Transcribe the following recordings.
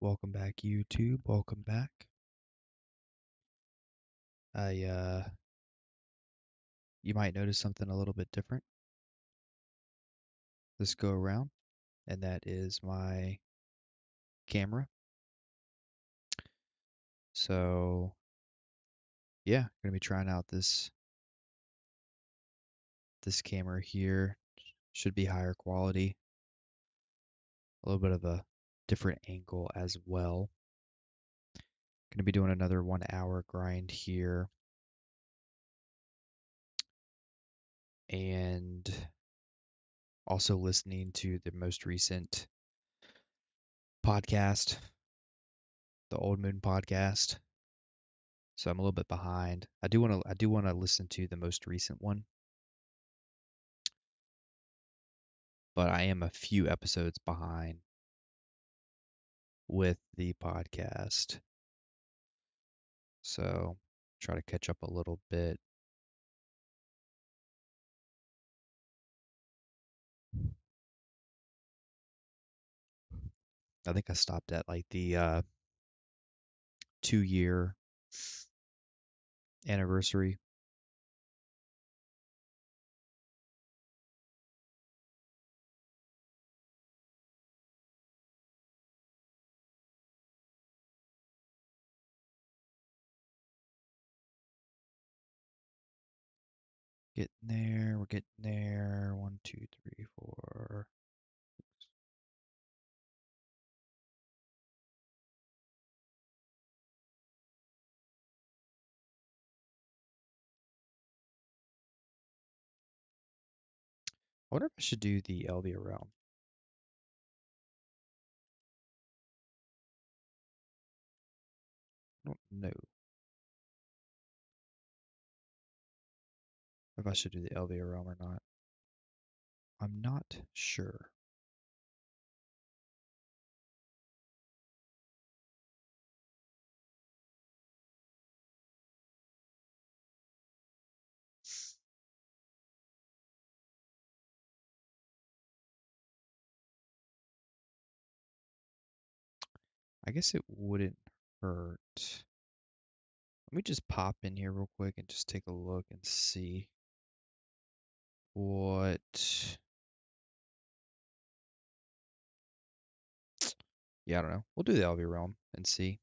Welcome back, YouTube. Welcome back. You might notice something a little bit different this go around, and that is my camera. So, yeah, gonna be trying out this camera here. Should be higher quality, a little bit of a different angle as well. Gonna be doing another 1 hour grind here, and also listening to the most recent podcast, the Old Moon podcast. So I'm a little bit behind. I do want to listen to the most recent one, but I am a few episodes behind with the podcast. So try to catch up a little bit. I think I stopped at like the 2 year anniversary. Getting there. We're getting there. 1, 2, 3, 4. I wonder if I should do the Elvia realm. I don't know if I should do the Elvia realm or not. I'm not sure. I guess it wouldn't hurt. Let me just pop in here real quick and just take a look and see what. Yeah, I don't know. We'll do the Elvia realm and see.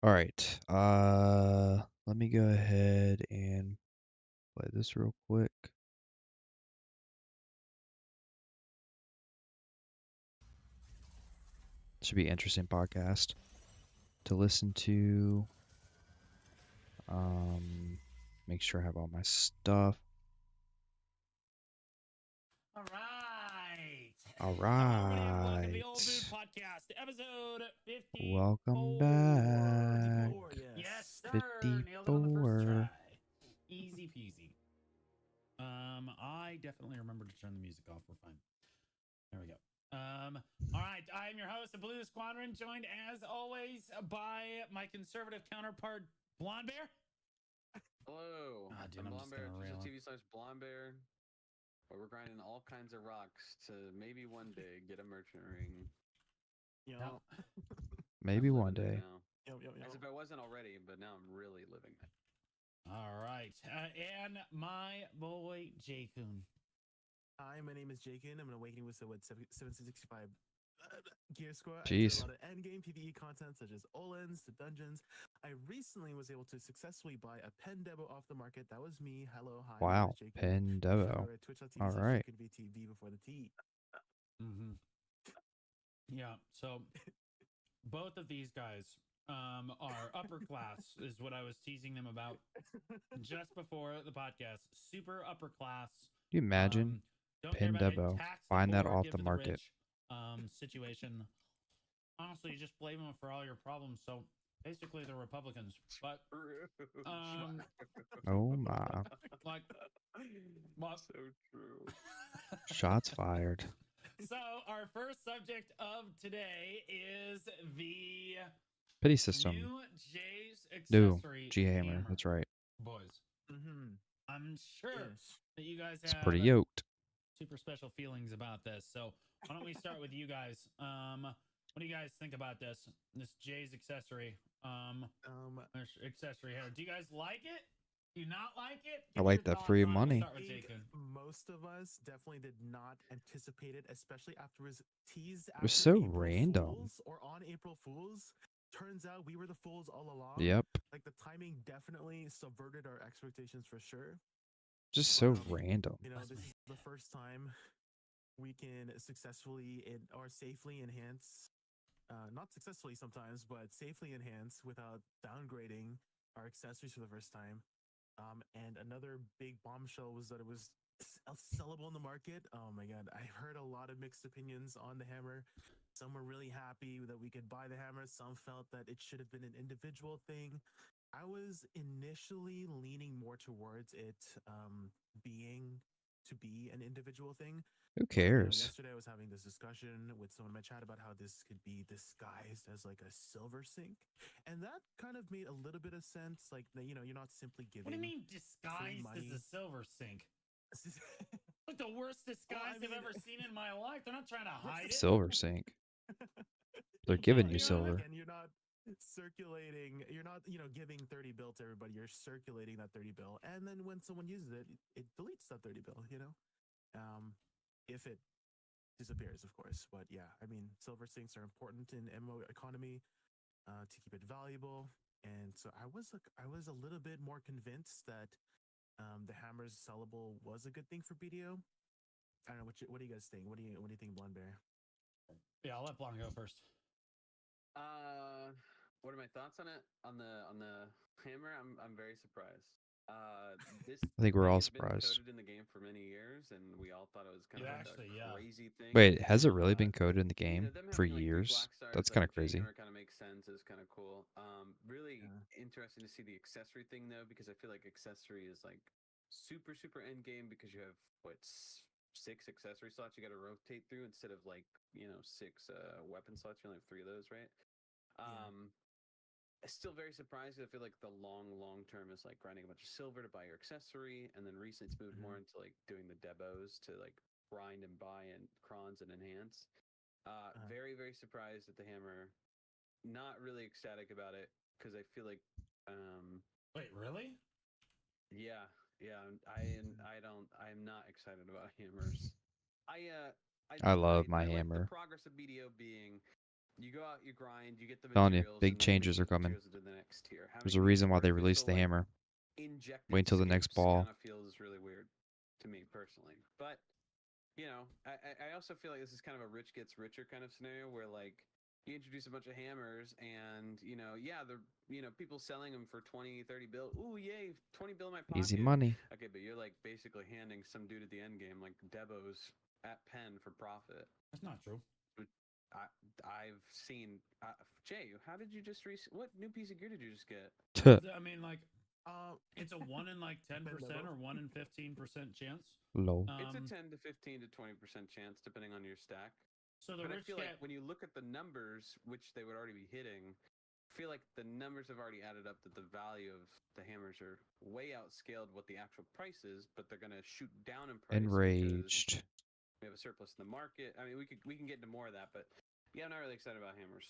All right. Let me go ahead and play this real quick. Should be an interesting podcast to listen to. Make sure I have all my stuff. All right. All Welcome to the right. Old Moon Podcast, episode 54. Welcome back. 54, yes, sir. Nailed it on the first 54. try. Easy peasy. I definitely remember to turn the music off. We're fine. There we go. All right. I am your host, the Blue Squadron, joined as always by my conservative counterpart, Blonde Bear. Hello, dude, I'm I'm Blonde just Bear, gonna rail. Twitch.tv/Blonde Bear, where we're grinding all kinds of rocks to maybe one day get a merchant ring. Yep. Maybe I'm one living it day. now. As if I wasn't already, but now I'm really living it. All right. And my boy, J-Kun. Hi, my name is Jakin. I'm an Awakening Whistle with 765 gear score. Jeez. I do a lot of endgame PvE content such as Olens to dungeons. I recently was able to successfully buy a pen Debo off the market. That was me. Hello, hi. Wow, pen Devo. All right. Twitch.tv before the T. Mm-hmm. Yeah. So both of these guys are upper class, is what I was teasing them about just before the podcast. Super upper class. Can you imagine pen Devo? Find that off the market. Situation. Honestly, you just blame them for all your problems. So basically the Republicans. But Oh my. like, what? So true. Shots fired. So our first subject of today is the Pity system. new Jay's New accessory G hammer. That's right. boys. Mm-hmm. I'm sure Yes. that you guys It's have pretty yoked. super special feelings about this. So why don't we start with you guys? What do you guys think about this? This Jay's accessory. Accessory hair. Do you guys like it? Do you not like it? I Give me like your that thoughts free on it. We'll money. start with I think Jacob. most of us definitely did not anticipate it, especially after it was teased It was after so April random. Fools or on April Fools. Turns out we were the fools all along. Yep. Like the timing definitely subverted our expectations for sure. Just so But, random. You know, this is the first time we can successfully or safely enhance, not successfully sometimes, but safely enhance without downgrading our accessories for the first time. And another big bombshell was that it was sellable in the market. Oh my god, I heard a lot of mixed opinions on the hammer. Some were really happy that we could buy the hammer. Some felt that it should have been an individual thing. I was initially leaning more towards it being to be an individual thing. Who But, you know, cares? yesterday I was having this discussion with someone in my chat about how this could be disguised as like a silver sink, and that kind of made a little bit of sense. Like, you know, you're not simply giving. What do you mean disguised as a money. silver sink? Like the worst disguise I've ever seen in my life. They're not trying to hide it. Silver sink. They're Yeah, giving you you know what I mean? silver. And you're not circulating. You're not, you know, giving 30 bill to everybody. You're circulating that 30 bill, and then when someone uses it, it deletes that 30 bill. You know, if it disappears, of course. But yeah, I mean, silver sinks are important in MMO economy to keep it valuable. And so I was a little bit more convinced that the hammer's sellable was a good thing for BDO. I don't know what do you guys think? What do you think, Blonde Bear? Yeah, I'll let Blonde go first. What are my thoughts on it? On the hammer, I'm very surprised. This I think we're thing all has been surprised. coded in the game for many years, and we all thought it was kind Yeah, of like actually, a yeah. crazy thing. Wait, has it really been Uh, coded in the you game know, them for having like 3 years? black stars, That's like kind of crazy. Jaehammer kind of makes sense. Is kind of cool. Really interesting to see the accessory thing though, because I feel like accessory is like super end game because you have what 6 accessory slots you got to rotate through instead of like 6 weapon slots. You only have 3 of those, right? Still very surprised. I feel like the long term is like grinding a bunch of silver to buy your accessory, and then recently it's moved more into like doing the debos to like grind and buy and crons and enhance. Very surprised at the hammer. Not really ecstatic about it because I feel like Wait, really? yeah, I'm not excited about hammers. I love my I like the hammer. progress of BDO being you go out, you grind, you get the Telling you, materials, big and then changes make are the coming. materials into the next tier. There's Having a these reason why they released artificial, the like, hammer. injected Wait till the next skips ball. kind of feels really weird to me personally. But I also feel like this is kind of a rich gets richer kind of scenario where like you introduce a bunch of hammers and people selling them for 20, 30 bill. Ooh, yay, 20 bill in my pocket. Easy money. Okay, but you're like basically handing some dude at the end game like Debos at pen for profit. That's not true. I've seen Jay. How did you just what new piece of gear did you just get? I mean, like, it's a 1 in like 10% or 1 in 15% chance. Low. It's a 10 to 15 to 20% chance depending on your stack. So the but I rich feel like when you look at the numbers, which they would already be hitting, I feel like the numbers have already added up that the value of the hammers are way outscaled what the actual price is, but they're gonna shoot down in price Enraged. because we have a surplus in the market. I mean, we can get into more of that, but yeah, I'm not really excited about hammers.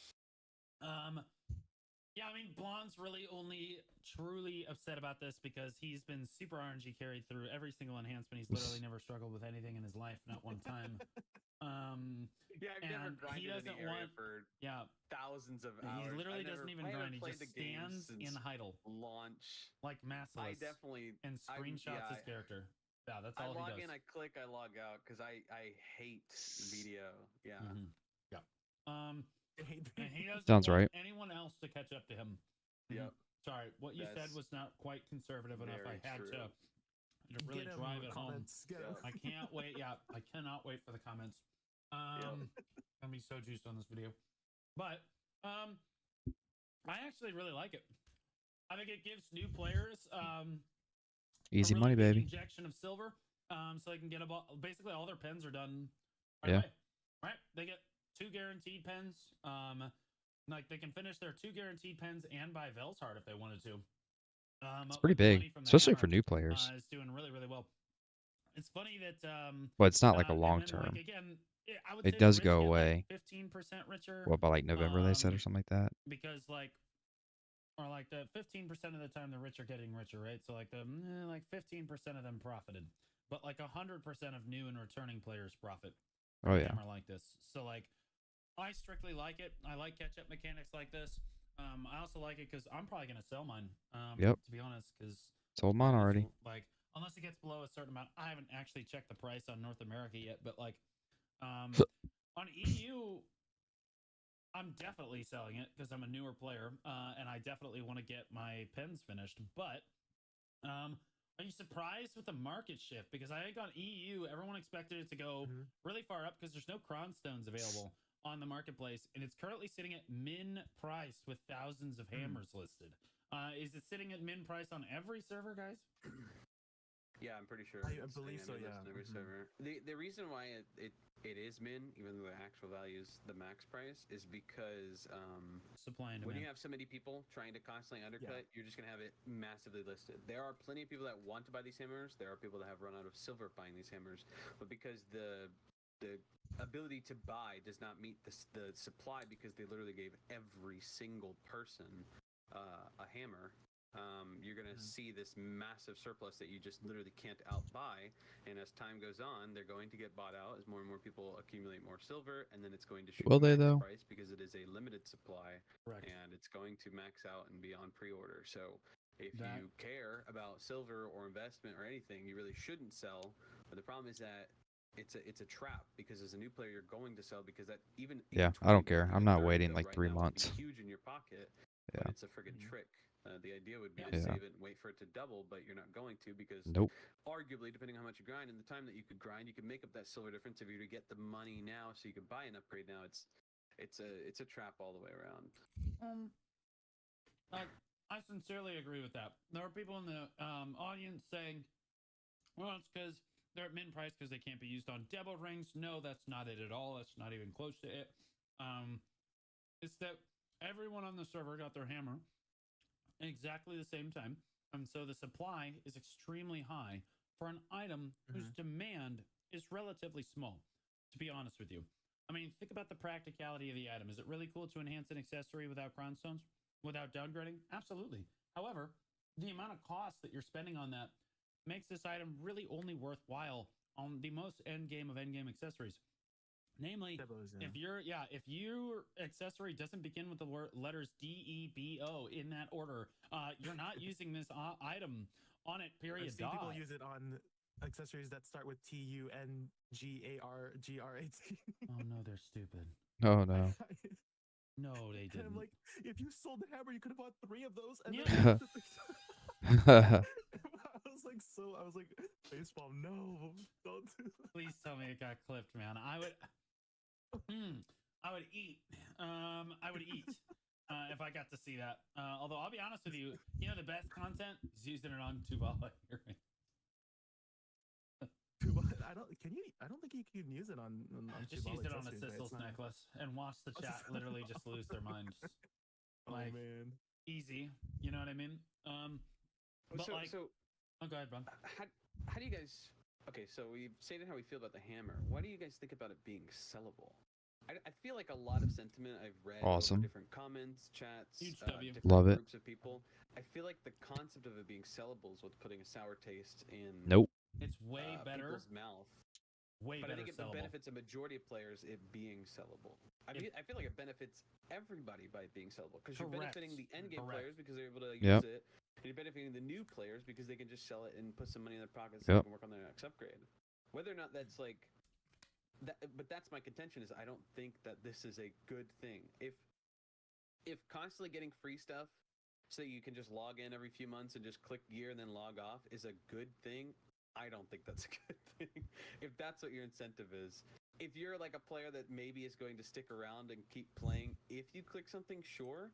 Yeah, I mean, Blonde's really only truly upset about this because he's been super RNG carried through every single enhancement. He's literally never struggled with anything in his life, not one time. Yeah, I've never grinded any area for thousands of hours. He literally doesn't even grind. He just stands in idle. Launch. Like massless. I definitely... And screenshots his character. Yeah, that's all he does. I log in, I click, I log out, because I hate BDO. Yeah. Mm-hmm. Yeah. And he doesn't Sounds want right. anyone else to catch up to him. Yep. Sorry, what you said was not quite conservative enough. I had to really drive it home. I can't wait. Yeah, I cannot wait for the comments. I'm gonna be so juiced on this video. But I actually really like it. I think it gives new players Easy a really money, big baby. injection of silver, so they can get basically all their pens are done right Yeah. away. Right? They get 2 guaranteed pens. Like they can finish their 2 guaranteed pens and buy Velshard if they wanted to. It's pretty With the big, money from the especially hammer, for new players. is doing really really well. It's funny that But it's not like a long and then like term. again, I would It say the does rich go get away. like 15% richer. What by like November they said or something like that? Because like or like the 15% of the time the rich are getting richer, right? So like the like 15% of them profited, but like 100% of new and returning players profit from Oh a yeah. hammer like this. So like I strictly like it. I like catch up mechanics like this. I also like it because I'm probably gonna sell mine. Yep. To be honest, because Sold mine already. like unless it gets below a certain amount, I haven't actually checked the price on North America yet. But like on EU, I'm definitely selling it because I'm a newer player, and I definitely want to get my pens finished. But are you surprised with the market shift? Because I think on EU, everyone expected it to go really far up because there's no cron stones available on the marketplace, and it's currently sitting at min price with thousands of hammers listed. Is it sitting at min price on every server, guys? Yeah, I'm pretty sure. I it's believe so, listed yeah. on every server. The reason why it is min, even though the actual value is the max price, is because Supply and when demand. you have so many people trying to constantly undercut, you're just gonna have it massively listed. There are plenty of people that want to buy these hammers. There are people that have run out of silver buying these hammers, but because the ability to buy does not meet the supply, because they literally gave every single person a hammer. You're going to see this massive surplus that you just literally can't outbuy. And as time goes on, they're going to get bought out as more and more people accumulate more silver. And then it's going to shoot Will to they, max though? price because it is a limited supply. Correct. And it's going to max out and be on pre-order. So if you care about silver or investment or anything, you really shouldn't sell. But the problem is that it's a trap, because as a new player you're going to sell, because that even Yeah, 20 I don't bill, care. I'm even not 30 waiting bill like right 3 now would months. be huge in your pocket. Yeah. But it's a friggin' trick. The idea would be to Yeah. save it and wait for it to double, but you're not going to, because Nope. arguably, depending on how much you grind and the time that you could grind, you could make up that silver difference if you were to get the money now so you could buy an upgrade now. It's a trap all the way around. I sincerely agree with that. There are people in the audience saying, well, it's because they're at min price because they can't be used on demo rings. No, that's not it at all. That's not even close to it. It's that everyone on the server got their hammer at exactly the same time. And so the supply is extremely high for an item whose demand is relatively small, to be honest with you. I mean, think about the practicality of the item. Is it really cool to enhance an accessory without crown stones, without downgrading? Absolutely. However, the amount of cost that you're spending on that makes this item really only worthwhile on the most end game of end game accessories. Namely, if your accessory doesn't begin with the letters DEBO in that order, you're not using this item on it. Period. I've seen people use it on accessories that start with TUNGARGRAT. Oh no, they're stupid. Oh no. No, they didn't. And I'm like, if you sold the hammer, you could have bought 3 of those. And yeah. I was like, baseball, no, don't do that. Please tell me it got clipped, man. I would eat. I would eat if I got to see that. Although I'll be honest with you, the best content is using it on Tuvala. I don't think you can use it on just use it on a accessories, Sissel's right? necklace and watch the chat literally just lose their minds. Like, oh man, easy. You know what I mean? But oh, go ahead, bro. How do you guys? Okay, so we've stated how we feel about the hammer. Why do you guys think about it being sellable? I feel like a lot of sentiment I've read Awesome. over different comments, chats, different Love it. groups of people. I feel like the concept of it being sellable is what's putting a sour taste in Nope. It's way better. People's mouth. Way but better I think it benefits a majority of players it being sellable. I feel like it benefits everybody by it being sellable, because you're benefiting the end game players because they're able to use it, and you're benefiting the new players because they can just sell it and put some money in their pockets so they can work on their next upgrade. Whether or not that's like that, but that's my contention, is I don't think that this is a good thing. If constantly getting free stuff so you can just log in every few months and just click gear and then log off is a good thing, I don't think that's a good thing. If that's what your incentive is. If you're like a player that maybe is going to stick around and keep playing, if you click something, sure.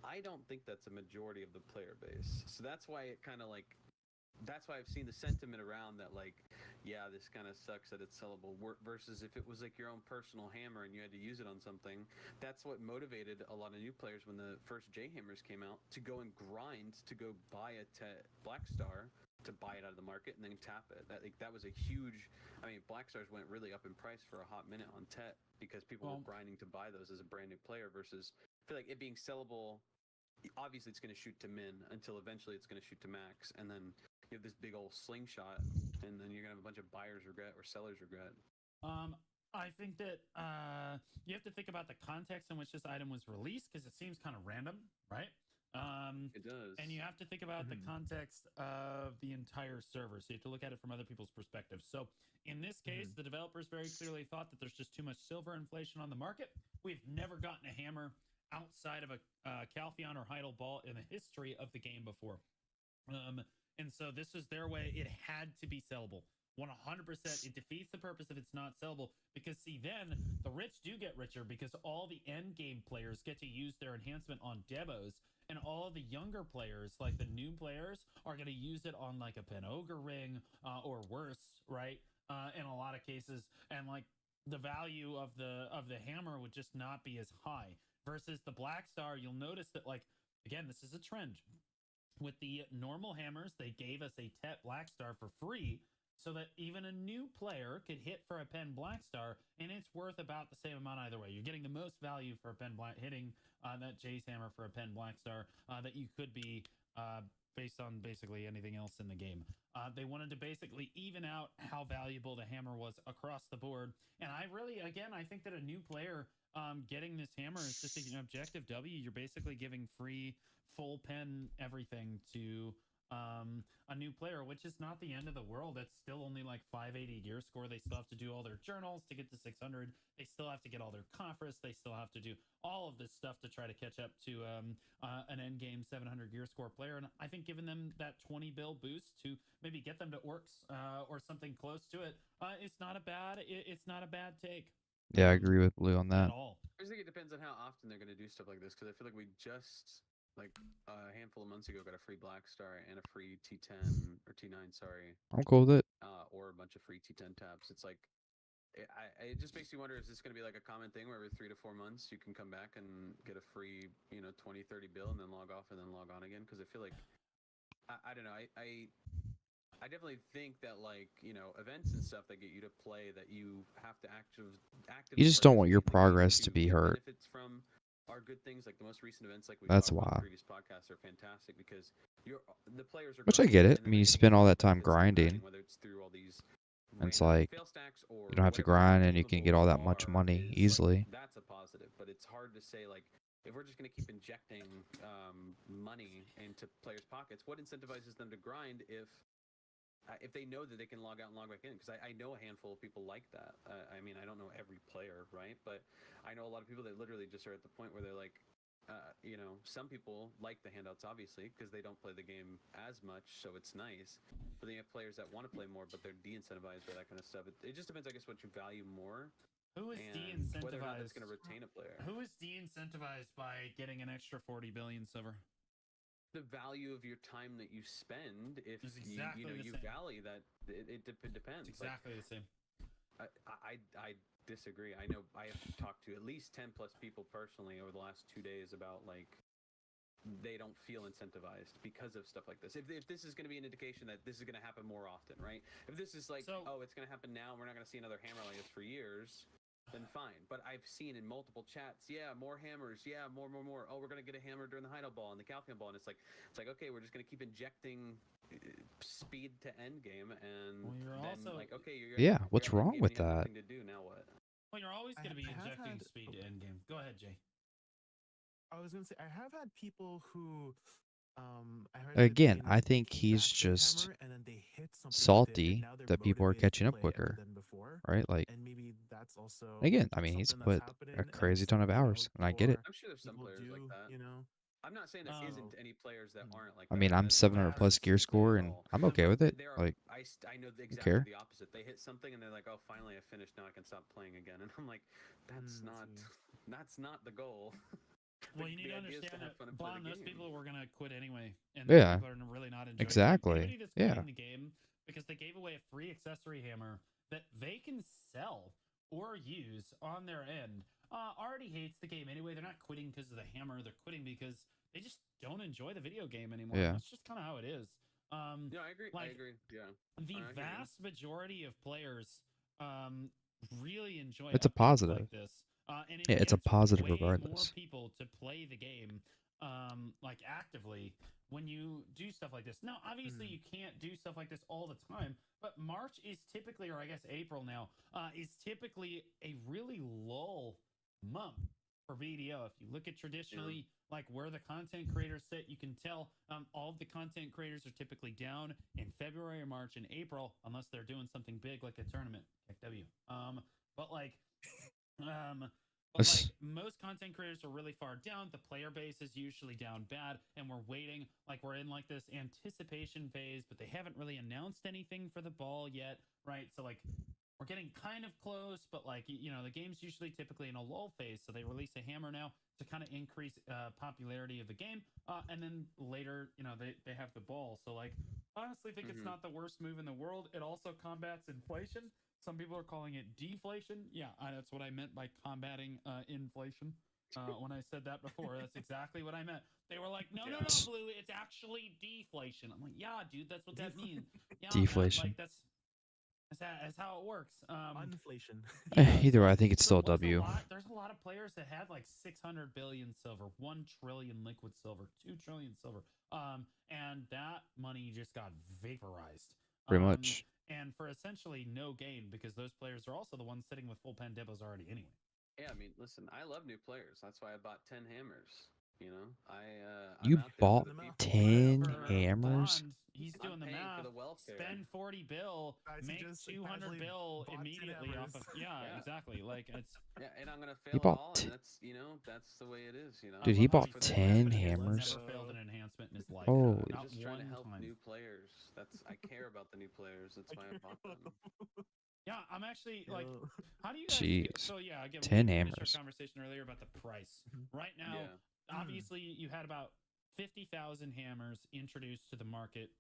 I don't think that's a majority of the player base. So that's why it kind of like, that's why I've seen the sentiment around that, like, yeah, this kind of sucks that it's sellable. Versus if it was like your own personal hammer and you had to use it on something, that's what motivated a lot of new players when the first J hammers came out to go and grind to go buy a Black Star, to buy it out of the market and then tap it. That was a huge. I mean, Black Stars went really up in price for a hot minute on TET because people were grinding to buy those as a brand new player. Versus, I feel like it being sellable, obviously it's going to shoot to min until eventually it's going to shoot to max, and then you have this big old slingshot, and then you're going to have a bunch of buyers regret or sellers regret. I think that you have to think about the context in which this item was released, because it seems kind of random, right? It does. And you have to think about the context of the entire server. So you have to look at it from other people's perspectives. So in this case, the developers very clearly thought that there's just too much silver inflation on the market. We've never gotten a hammer outside of a Calpheon or Heidel Ball in the history of the game before. And so this is their way. It had to be sellable. 100%. It defeats the purpose if it's not sellable, because see, then the rich do get richer because all the end game players get to use their enhancement on demos, and all the younger players, like the new players, are going to use it on like a Pen Ogre ring or worse, right? In a lot of cases, and like the value of the hammer would just not be as high. Versus the Black Star, you'll notice that, like, again, this is a trend. With the normal hammers, they gave us a TET Black Star for free, so that even a new player could hit for a Pen Black Star, and it's worth about the same amount either way. You're getting the most value for a Pen Black, hitting that Jace hammer for a Pen Black Star that you could be based on basically anything else in the game. They wanted to basically even out how valuable the hammer was across the board. And I really, again, I think that a new player getting this hammer is just an objective W. You're basically giving free full pen everything to a new player, which is not the end of the world. It's still only like 580 gear score. They still have to do all their journals to get to 600. They still have to get all their conference. They still have to do all of this stuff to try to catch up to an end game 700 gear score player. And I think giving them that 20 bill boost to maybe get them to orcs or something close to it, it's not a bad take. Yeah, I agree with Lou on that. At all. I just think it depends on how often they're going to do stuff like this, because I feel like we just, like, a handful of months ago got a free Black Star and a free T10 or T9, sorry. I'm cool with it. Or a bunch of free T10 tabs. It's like, it just makes you wonder, is this going to be like a common thing where every 3 to 4 months you can come back and get a free, 20, 30 bill and then log off and then log on again? Because I feel like, I don't know, I definitely think that, like, events and stuff that get you to play, that you have to actively. You just don't want your participate in the game progress to be get hurt. Benefits from are good things, like the most recent events, like we That's talked about why. in previous podcasts, are fantastic because the players are. Which I grinding, get it. and I mean, you they're spend all that getting time grinding. whether it's through all these. And it's random like, fail stacks or you don't have to whatever grind and you can get all that consumables much are, money is, easily. Like, that's a positive, but it's hard to say, like, if we're just going to keep injecting money into players' pockets, what incentivizes them to grind if they know that they can log out and log back in? Because I know a handful of people like that. I mean, I don't know every player, right? But I know a lot of people that literally just are at the point where they're like, some people like the handouts, obviously, because they don't play the game as much, so it's nice. But then you have players that want to play more, but they're de-incentivized by that kind of stuff. It just depends, I guess, what you value more. Who is And de-incentivized? whether or not it's going to retain a player. Who is de-incentivized by getting an extra 40 billion silver? The value of your time that you spend, if exactly you value that, it depends. It's exactly the same. I disagree. I know I have talked to at least 10 plus people personally over the last 2 days about, like, they don't feel incentivized because of stuff like this. If this is going to be an indication that this is going to happen more often, right? If this is like, it's going to happen now, and we're not going to see another hammer like this for years, then fine. But I've seen in multiple chats, more hammers, more. Oh, we're gonna get a hammer during the Heidel Ball and the Calpheon Ball, and it's like okay, we're just gonna keep injecting speed to end game, and you're then also, like, okay, what's wrong with that? To do now, what? Well, you're always gonna be injecting speed to end game. Go ahead, Jay. I was gonna say I have had people who. Again, I think he's just salty that people are catching up quicker, right? Like, and maybe that's also again, I mean, he's put a crazy ton of hours, and I get it. I'm sure there's some players like that. I'm not saying there isn't any players that aren't like that. I mean, I'm 700 plus gear score, and I'm okay with it. Like, I know exactly the opposite. They hit something, and they're like, "Oh, finally, I finished. Now I can stop playing again." And I'm like, "That's not the goal." Well, you need to idea is understand have that, fun and play Bond, the those game. people were going to quit anyway. And those Yeah, people are really not enjoying the game. exactly. Anybody that's Yeah. quitting the game because they gave away a free accessory hammer that they can sell or use on their end already hates the game anyway. They're not quitting because of the hammer. They're quitting because they just don't enjoy the video game anymore. Yeah. That's just kind of how it is. Yeah, I agree. Like, I agree. Yeah. the I hear you. vast majority of players really enjoy It's a updates positive. like this. And it Yeah, it's a gets positive way more regardless. people to play the game like actively when you do stuff like this. Now, obviously, you can't do stuff like this all the time, but March is typically, or I guess April now, is typically a really lull month for BDO. If you look at traditionally, like where the content creators sit, you can tell all of the content creators are typically down in February or March and April, unless they're doing something big like a tournament, like W. But like, most content creators are really far down. The player base is usually down bad, and we're waiting. Like we're in like this anticipation phase, but they haven't really announced anything for the ball yet, right? So like we're getting kind of close, but like the game's usually typically in a lull phase, so they release a hammer now to kind of increase popularity of the game, and then later they have the ball. So like honestly, think it's not the worst move in the world. It also combats inflation. Some people are calling it deflation. Yeah, that's what I meant by combating inflation. When I said that before, that's exactly what I meant. They were like, no, Blue, it's actually deflation. I'm like, yeah, dude, that's what that means. Yeah, Deflation. that's how it works. Inflation. Either way, I think it's still W. There's a lot of players that had like 600 billion silver, 1 trillion liquid silver, 2 trillion silver. And that money just got vaporized. Pretty much. And for essentially no gain, because those players are also the ones sitting with full pen depots already anyway. Yeah, I mean, listen, I love new players. That's why I bought 10 hammers. You I'm out there bought for the people. 10 For hammers? Bond, he's I'm doing the paying math. for the welfare. Spend 40 bill, Guys, he make just 200 casually bill bought 10 immediately off of. hammers. Yeah. Exactly. Like it's. Yeah, and I'm gonna He fail it bought all, t- and that's the way it is. Dude, I he love how bought says 10 that, but he has hammers? Never failed an enhancement in his life. Holy. Not just trying to one help time. new players. I care about the new players. That's why I bought them. Yeah, I'm actually like, how do you guys? Jeez. So yeah, again, 10 we finished hammers. our conversation earlier about the price. Right now, Yeah. obviously, you had about 50,000 hammers introduced to the market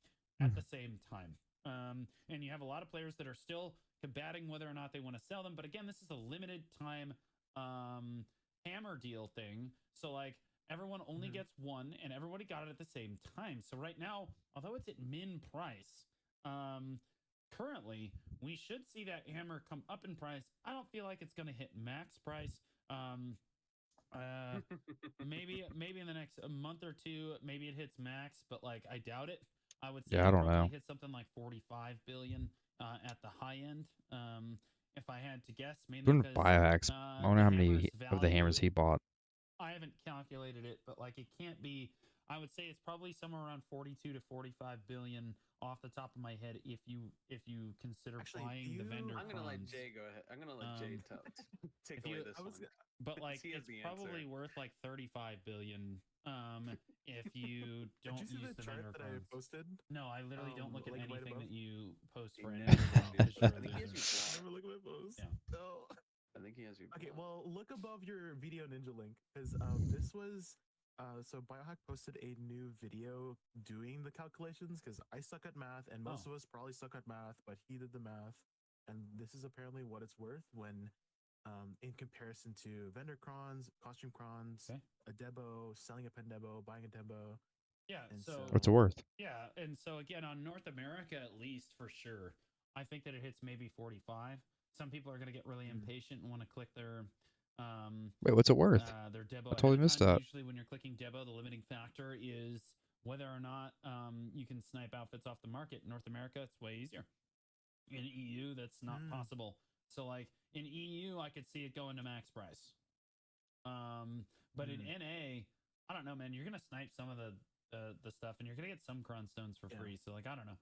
at the same time, and you have a lot of players that are still combating whether or not they want to sell them. But again, this is a limited time hammer deal thing, so like everyone only gets one, and everybody got it at the same time. So right now, although it's at min price, currently we should see that hammer come up in price. I don't feel like it's going to hit max price. Maybe in the next month or two, maybe it hits max, but like I doubt it. I would say Yeah, I don't probably know. hit something like 45 billion at the high end. If I had to guess, mainly Doing because biohacks. I wonder the how many hammer's of the hammers value- he bought. I haven't calculated it, but like it can't be. I would say it's probably somewhere around 42 to 45 billion off the top of my head if you consider Actually, buying the vendor. I'm gonna let crons. Jay go ahead. I'm gonna let Jay take if away you- this I was one. But like He has it's the probably answer. worth like 35 billion if you don't Did you see use the the chart vendor that I crons. posted? No, I literally don't look at like right anything above? that you post He for any never reason sees because you. you're a I think he has loser. you blocked. Never look at my post. Yeah. No. I think he has you. Okay, blocked. well, look above your video ninja link because this was so Biohack posted a new video doing the calculations because I suck at math and most of us probably suck at math, but he did the math, and this is apparently what it's worth when in comparison to vendor crons, costume crons, Okay. a debo, selling a pen debo, buying a debo. Yeah. And So What's it worth? yeah, and so again on North America at least for sure, I think that it hits maybe 45. Some people are going to get really impatient and want to click their Wait, what's it worth? their debo I totally ahead of missed time. that. Usually when you're clicking debo, the limiting factor is whether or not you can snipe outfits off the market. In North America, it's way easier. In EU, that's not possible. So like in EU, I could see it going to max price. But in NA, I don't know, man. You're gonna snipe some of the stuff, and you're gonna get some cron stones for free. So like I don't know.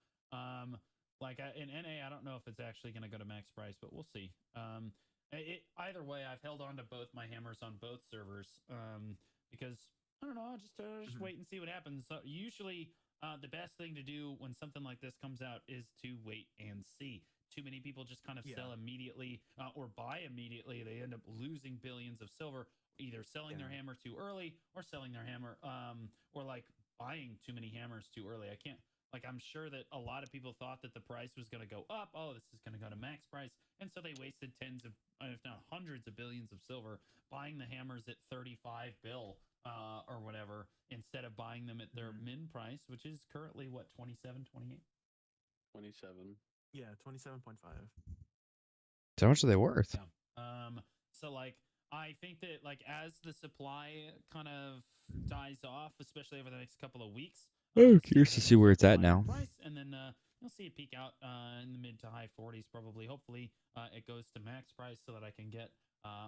In NA, I don't know if it's actually gonna go to max price, but we'll see. Either way, I've held on to both my hammers on both servers because I don't know, just wait and see what happens. So usually, the best thing to do when something like this comes out is to wait and see. too many people just kind of Yeah. sell immediately or buy immediately. They end up losing billions of silver, either selling their Yeah. hammer too early or selling their hammer, or like buying too many hammers too early. I can't. Like, I'm sure that a lot of people thought that the price was going to go up. Oh, this is going to go to max price. And so they wasted tens of, if not hundreds of billions of silver buying the hammers at 35 bill or whatever, instead of buying them at their min price, which is currently what, 27, 28? 27. Yeah, 27.5. So how much are they worth? Yeah. So like, I think that like as the supply kind of dies off, especially over the next couple of weeks, Oh, you'll curious to hammers see where start it's at flying in now. price, and then you'll see it peak out in the mid to high 40s probably. Hopefully, it goes to max price so that I can get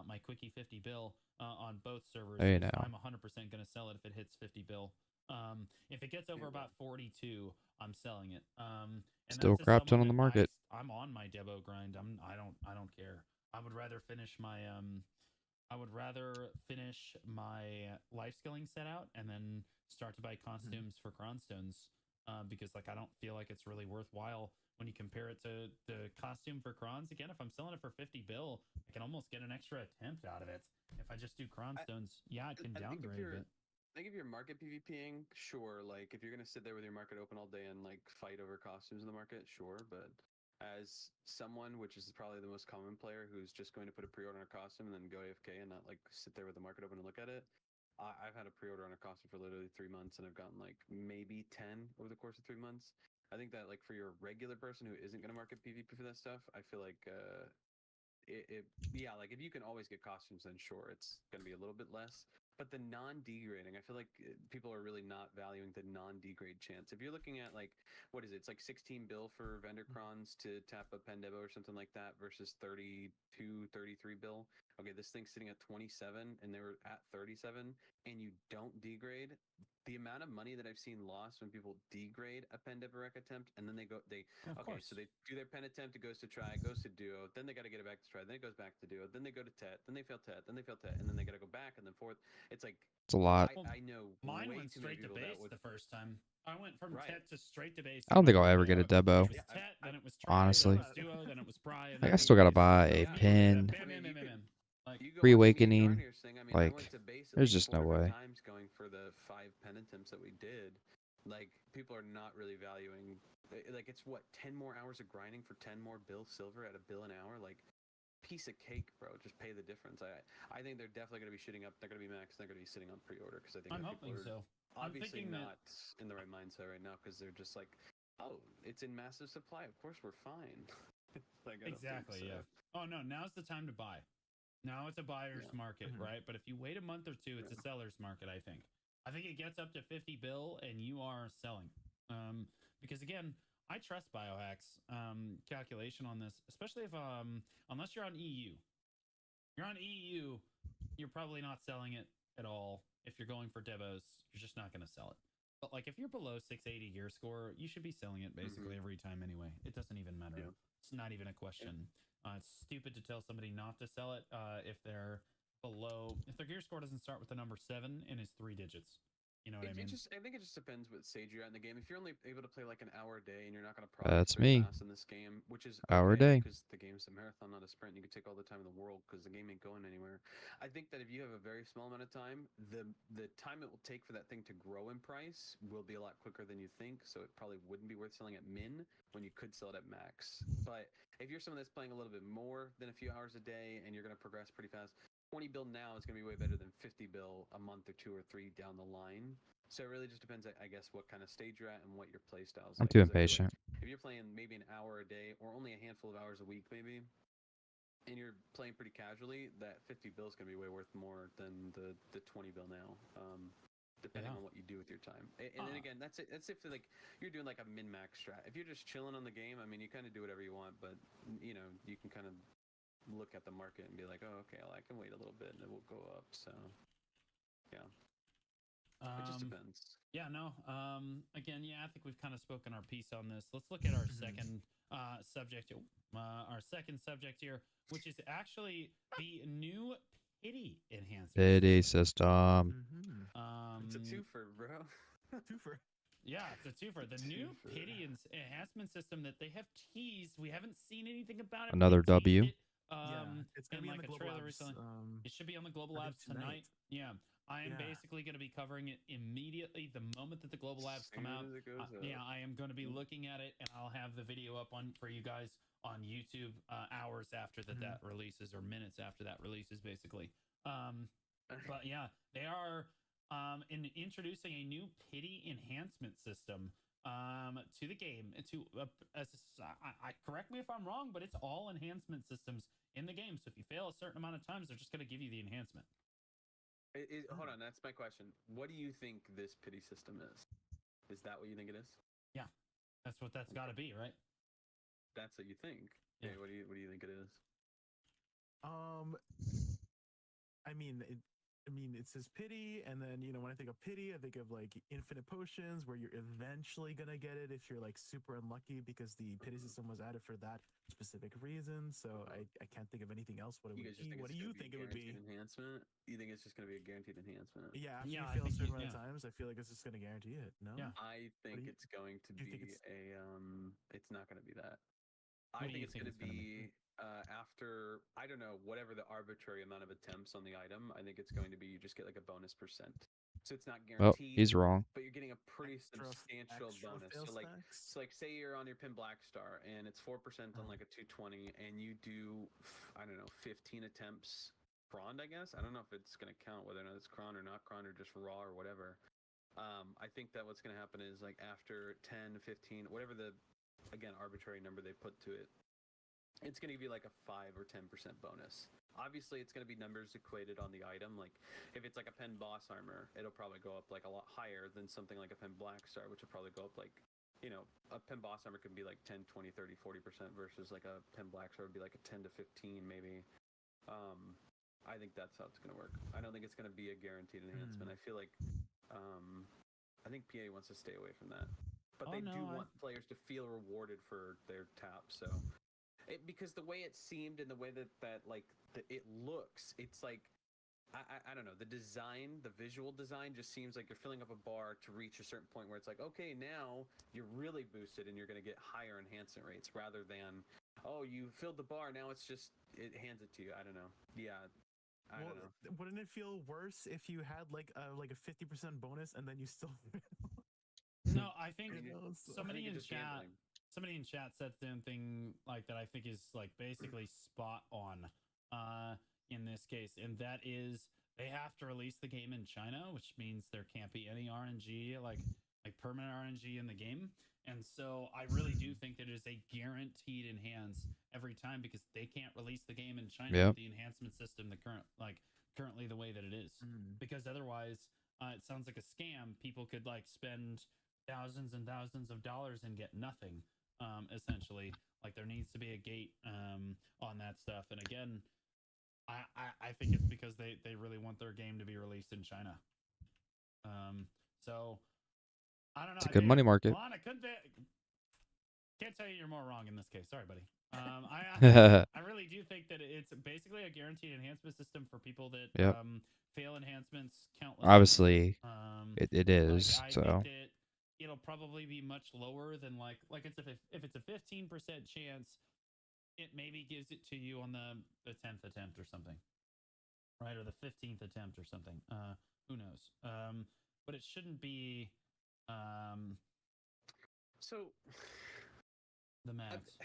my quickie 50 bill on both servers. Hey, 'Cause now. I'm 100% going to sell it if it hits 50 bill. If it gets over about 42, I'm selling it. And Still that's just crap ton someone on the that market. I'm on my Debo grind. I don't care. I would rather finish my life skilling set out and then start to buy costumes for Cronstones, because like I don't feel like it's really worthwhile when you compare it to the costume for Crons. Again, if I'm selling it for 50 bill, I can almost get an extra attempt out of it. If I just do Cronstones, yeah, it can downgrade, but I think if you're market PvPing, sure. Like if you're gonna sit there with your market open all day and like fight over costumes in the market, sure. But as someone, which is probably the most common player, who's just going to put a pre-order on a costume and then go AFK and not like sit there with the market open and look at it, I've had a pre-order on a costume for literally 3 months and I've gotten like maybe 10 over the course of 3 months. I think that like for your regular person who isn't gonna market PvP for that stuff, I feel like yeah, like if you can always get costumes, then sure, it's gonna be a little bit less. But the non-degrading, I feel like people are really not valuing the non-degrade chance. If you're looking at like, what is it? It's like 16 bill for vendor crons to tap a Pendebo or something like that versus 32, 33 bill. Okay, this thing's sitting at 27 and they were at 37 and you don't degrade. The amount of money that I've seen lost when people degrade a pen rec attempt and then so they do their pen attempt, it goes to try, it goes to duo, then they got to get it back to try, then it goes back to duo, then they go to tet, then they fail tet, then they fail tet, and then they got to go back and then forth. It's like It's a lot. I know mine way went too many straight to people that base would. the first time. I went from Right. tet to straight to base. I don't in think my I'll ever first get a day. Debo. It was tet, then it was try, Honestly. then it was duo, then it was pry, and Like then I still gotta base. buy It a was immediately pin. bam, bam, bam, bam, bam. Like You go Free watch me and Awakening. Garnier's thing. I mean, I Like, went to base at there's like just 4 no different way. times going for the 5 pen attempts that we did. Like people are not really valuing. Like it's what 10 more hours of grinding for 10 more bill silver at a bill an hour. Like piece of cake, bro. Just pay the difference. I think they're definitely going to be shooting up. They're going to be max. They're going to be sitting on pre-order because I think I'm that people hoping are so. I'm obviously thinking not in the right mindset right now because they're just like, oh, it's in massive supply. Of course we're fine. Like I don't think exactly, so. yeah. Oh no, now's the time to buy. Now it's a buyer's Yeah. market, right? But if you wait a month or two, it's a seller's market. I think. I think it gets up to 50 bill, and you are selling. Because again, I trust Biohack's calculation on this, especially if unless you're on EU. You're on EU, you're probably not selling it at all. If you're going for Devos, you're just not going to sell it. But like if you're below 680 gear score, you should be selling it basically every time anyway. It doesn't even matter. Yeah. It's not even a question. It's stupid to tell somebody not to sell it if they're below, if their gear score doesn't start with the number 7 and is 3 digits. You know what I mean? I think it just depends what stage you're at in the game. If you're only able to play like an hour a day and you're not going to That's progress very me. fast in this game, which is Hour a okay day. because the game's a marathon, not a sprint. You can take all the time in the world because the game ain't going anywhere. I think that if you have a very small amount of time, the time it will take for that thing to grow in price will be a lot quicker than you think. So it probably wouldn't be worth selling at min when you could sell it at max. But if you're someone that's playing a little bit more than a few hours a day and you're going to progress pretty fast, 20 bill now is going to be way better than 50 bill a month or 2 or 3 down the line. So it really just depends, I guess, what kind of stage you're at and what your play style is I'm like. too 'Cause I feel impatient. like if you're playing maybe an hour a day or only a handful of hours a week, maybe, and you're playing pretty casually, that 50 bill is going to be way worth more than the 20 bill now. Depending on what you do with your time. And then again, that's it. That's if like you're doing like a min max strat. If you're just chilling on the game, I mean, you kind of do whatever you want, but you know, you can kind of look at the market and be like, oh, okay, well, I can wait a little bit and it will go up. So, yeah. It just depends. Yeah, no. Again, yeah, I think we've kind of spoken our piece on this. Let's look at our second subject. Our second subject here, which is actually the new pity enhancement. Pity system. It's a twofer, bro. Twofer. Yeah, it's a twofer. The new pity enhancement system that they have teased, we haven't seen anything about it. Another But they teased W. it, It's gonna in be on like the a Global trailer Labs. recently. It should be on the Global I think Labs tonight. Yeah, I am Yeah. basically going to be covering it immediately the moment that the Global Labs come Soon out. as it goes Yeah, up. I am going to be looking at it, and I'll have the video up on for you guys on YouTube hours after that releases, or minutes after that releases, basically. But yeah, they are introducing a new pity enhancement system to the game. Correct me if I'm wrong, but it's all enhancement systems in the game. So if you fail a certain amount of times, they're just going to give you the enhancement. Hold on, that's my question. What do you think this pity system is? Is that what you think it is? Yeah, that's what that's got to be, right? That's what you think. Yeah. Okay, what do you think it is? I mean, it says pity, and then when I think of pity, I think of like infinite potions, where you're eventually gonna get it if you're like super unlucky, because the pity system was added for that specific reason. So I can't think of anything else. What it You would guys just be? think What it's do you gonna be think a it would be? guaranteed enhancement? You think it's just gonna be a guaranteed enhancement? Yeah, after Yeah, you I fail a think certain amount of yeah. times, I feel like it's just gonna guarantee it. No. Yeah. I think it's going to do you think be it's- it's not gonna be that. What I do think you it's think gonna it's gonna be after, I don't know, whatever the arbitrary amount of attempts on the item. I think it's going to be, you just get like a bonus percent. So it's not Oh, guaranteed, he's wrong. but you're getting a pretty substantial bonus. fail So stacks? say you're on your pin black star and it's 4% on like a 220, and you do, I don't know, 15 attempts croned, I guess. I don't know if it's gonna count whether or not it's cron or not cron or just raw or whatever. I think that what's gonna happen is, like, after 10, 15, whatever the, again, arbitrary number they put to it, it's going to give you like a 5 or 10% bonus. Obviously, it's going to be numbers equated on the item. Like, if it's like a pen boss armor, it'll probably go up like a lot higher than something like a pen black star, which will probably go up like, a pen boss armor could be like 10, 20, 30, 40% versus like a pen black star would be like a 10 to 15 maybe. I think that's how it's going to work. I don't think it's going to be a guaranteed enhancement. I feel like I think PA wants to stay away from that. But they do want players to feel rewarded for their taps. So because the way it seemed and the way that it looks, it's like, I don't know, the design, the visual design just seems like you're filling up a bar to reach a certain point where it's like, okay, now you're really boosted and you're going to get higher enhancement rates, rather than, oh, you filled the bar, now it hands it to you. I don't know. Yeah. I don't know. Wouldn't it feel worse if you had like a 50% bonus and then you still No, I think somebody in chat said something like that I think is like basically spot on in this case, and that is they have to release the game in China, which means there can't be any RNG, like permanent RNG in the game. And so I really do think that it is a guaranteed enhance every time, because they can't release the game in China with the enhancement system currently the way that it is. Because otherwise it sounds like a scam. People could like spend thousands and thousands of dollars and get nothing, essentially. Like, there needs to be a gate on that stuff. And again, I think it's because they really want their game to be released in China. So I don't know. It's a good money market. Lon, can't tell you you're more wrong in this case. Sorry, buddy. I really do think that it's basically a guaranteed enhancement system for people that fail enhancements countless. Obviously, it is. I so think that it'll probably be much lower than like it's if it's a 15% chance, it maybe gives it to you on the 10th attempt or something, right? Or the 15th attempt or something. Who knows? But it shouldn't be so the max.